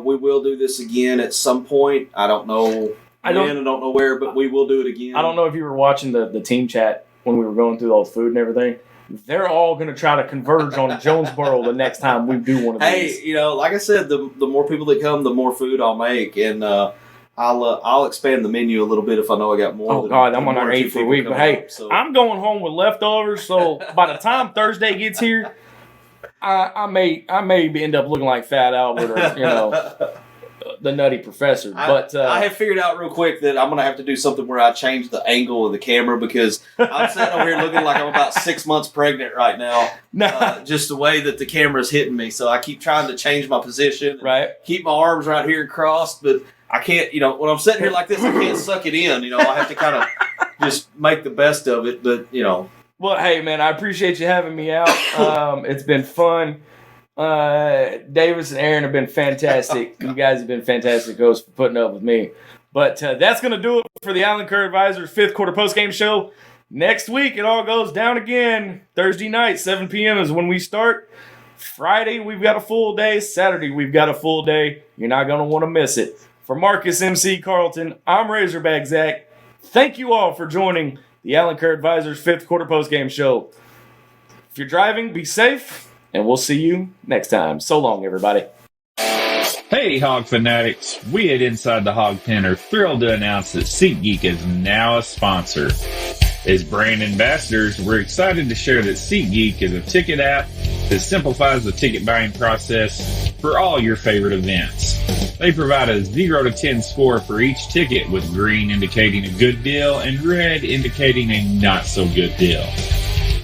We will do this again at some point. I don't know when, I don't know where, but we will do it again. I don't know if you were watching the team chat when we were going through all the food and everything. They're all going to try to converge on Jonesboro the next time we do one of these. Hey, like I said, the more people that come, the more food I'll make, and I'll expand the menu a little bit if I know I got more. Oh God, I'm on our 8 for a week. But hey, I'm going home with leftovers, so by the time Thursday gets here, I may end up looking like Fat Albert or the Nutty Professor. But I have figured out real quick that I'm gonna have to do something where I change the angle of the camera because I'm sitting over here looking like I'm about 6 months pregnant right now. Just the way that the camera's hitting me, so I keep trying to change my position. Right. Keep my arms right here crossed, but I can't. When I'm sitting here like this, I can't suck it in. I have to kind of just make the best of it. But Well, hey man, I appreciate you having me out. It's been fun. Davis and Aaron have been fantastic. You guys have been fantastic hosts for putting up with me. But that's going to do it for the Allen Kerr Advisors 5th quarter postgame show. Next week, it all goes down again. Thursday night, 7 p.m. is when we start. Friday, we've got a full day. Saturday, we've got a full day. You're not going to want to miss it. For Marcus MC Carlton, I'm Razorback Zach. Thank you all for joining the Allen Kerr Advisors 5th quarter postgame show. If you're driving, be safe. And we'll see you next time. So long, everybody. Hey, Hog Fanatics. We at Inside the Hog Pen are thrilled to announce that SeatGeek is now a sponsor. As brand ambassadors, we're excited to share that SeatGeek is a ticket app that simplifies the ticket buying process for all your favorite events. They provide a 0 to 10 score for each ticket, with green indicating a good deal and red indicating a not so good deal.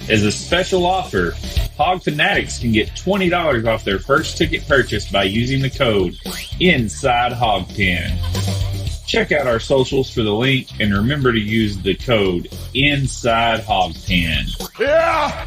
As a special offer, Hog Fanatics can get $20 off their first ticket purchase by using the code INSIDEHOGPEN. Check out our socials for the link, and remember to use the code INSIDEHOGPEN. Yeah!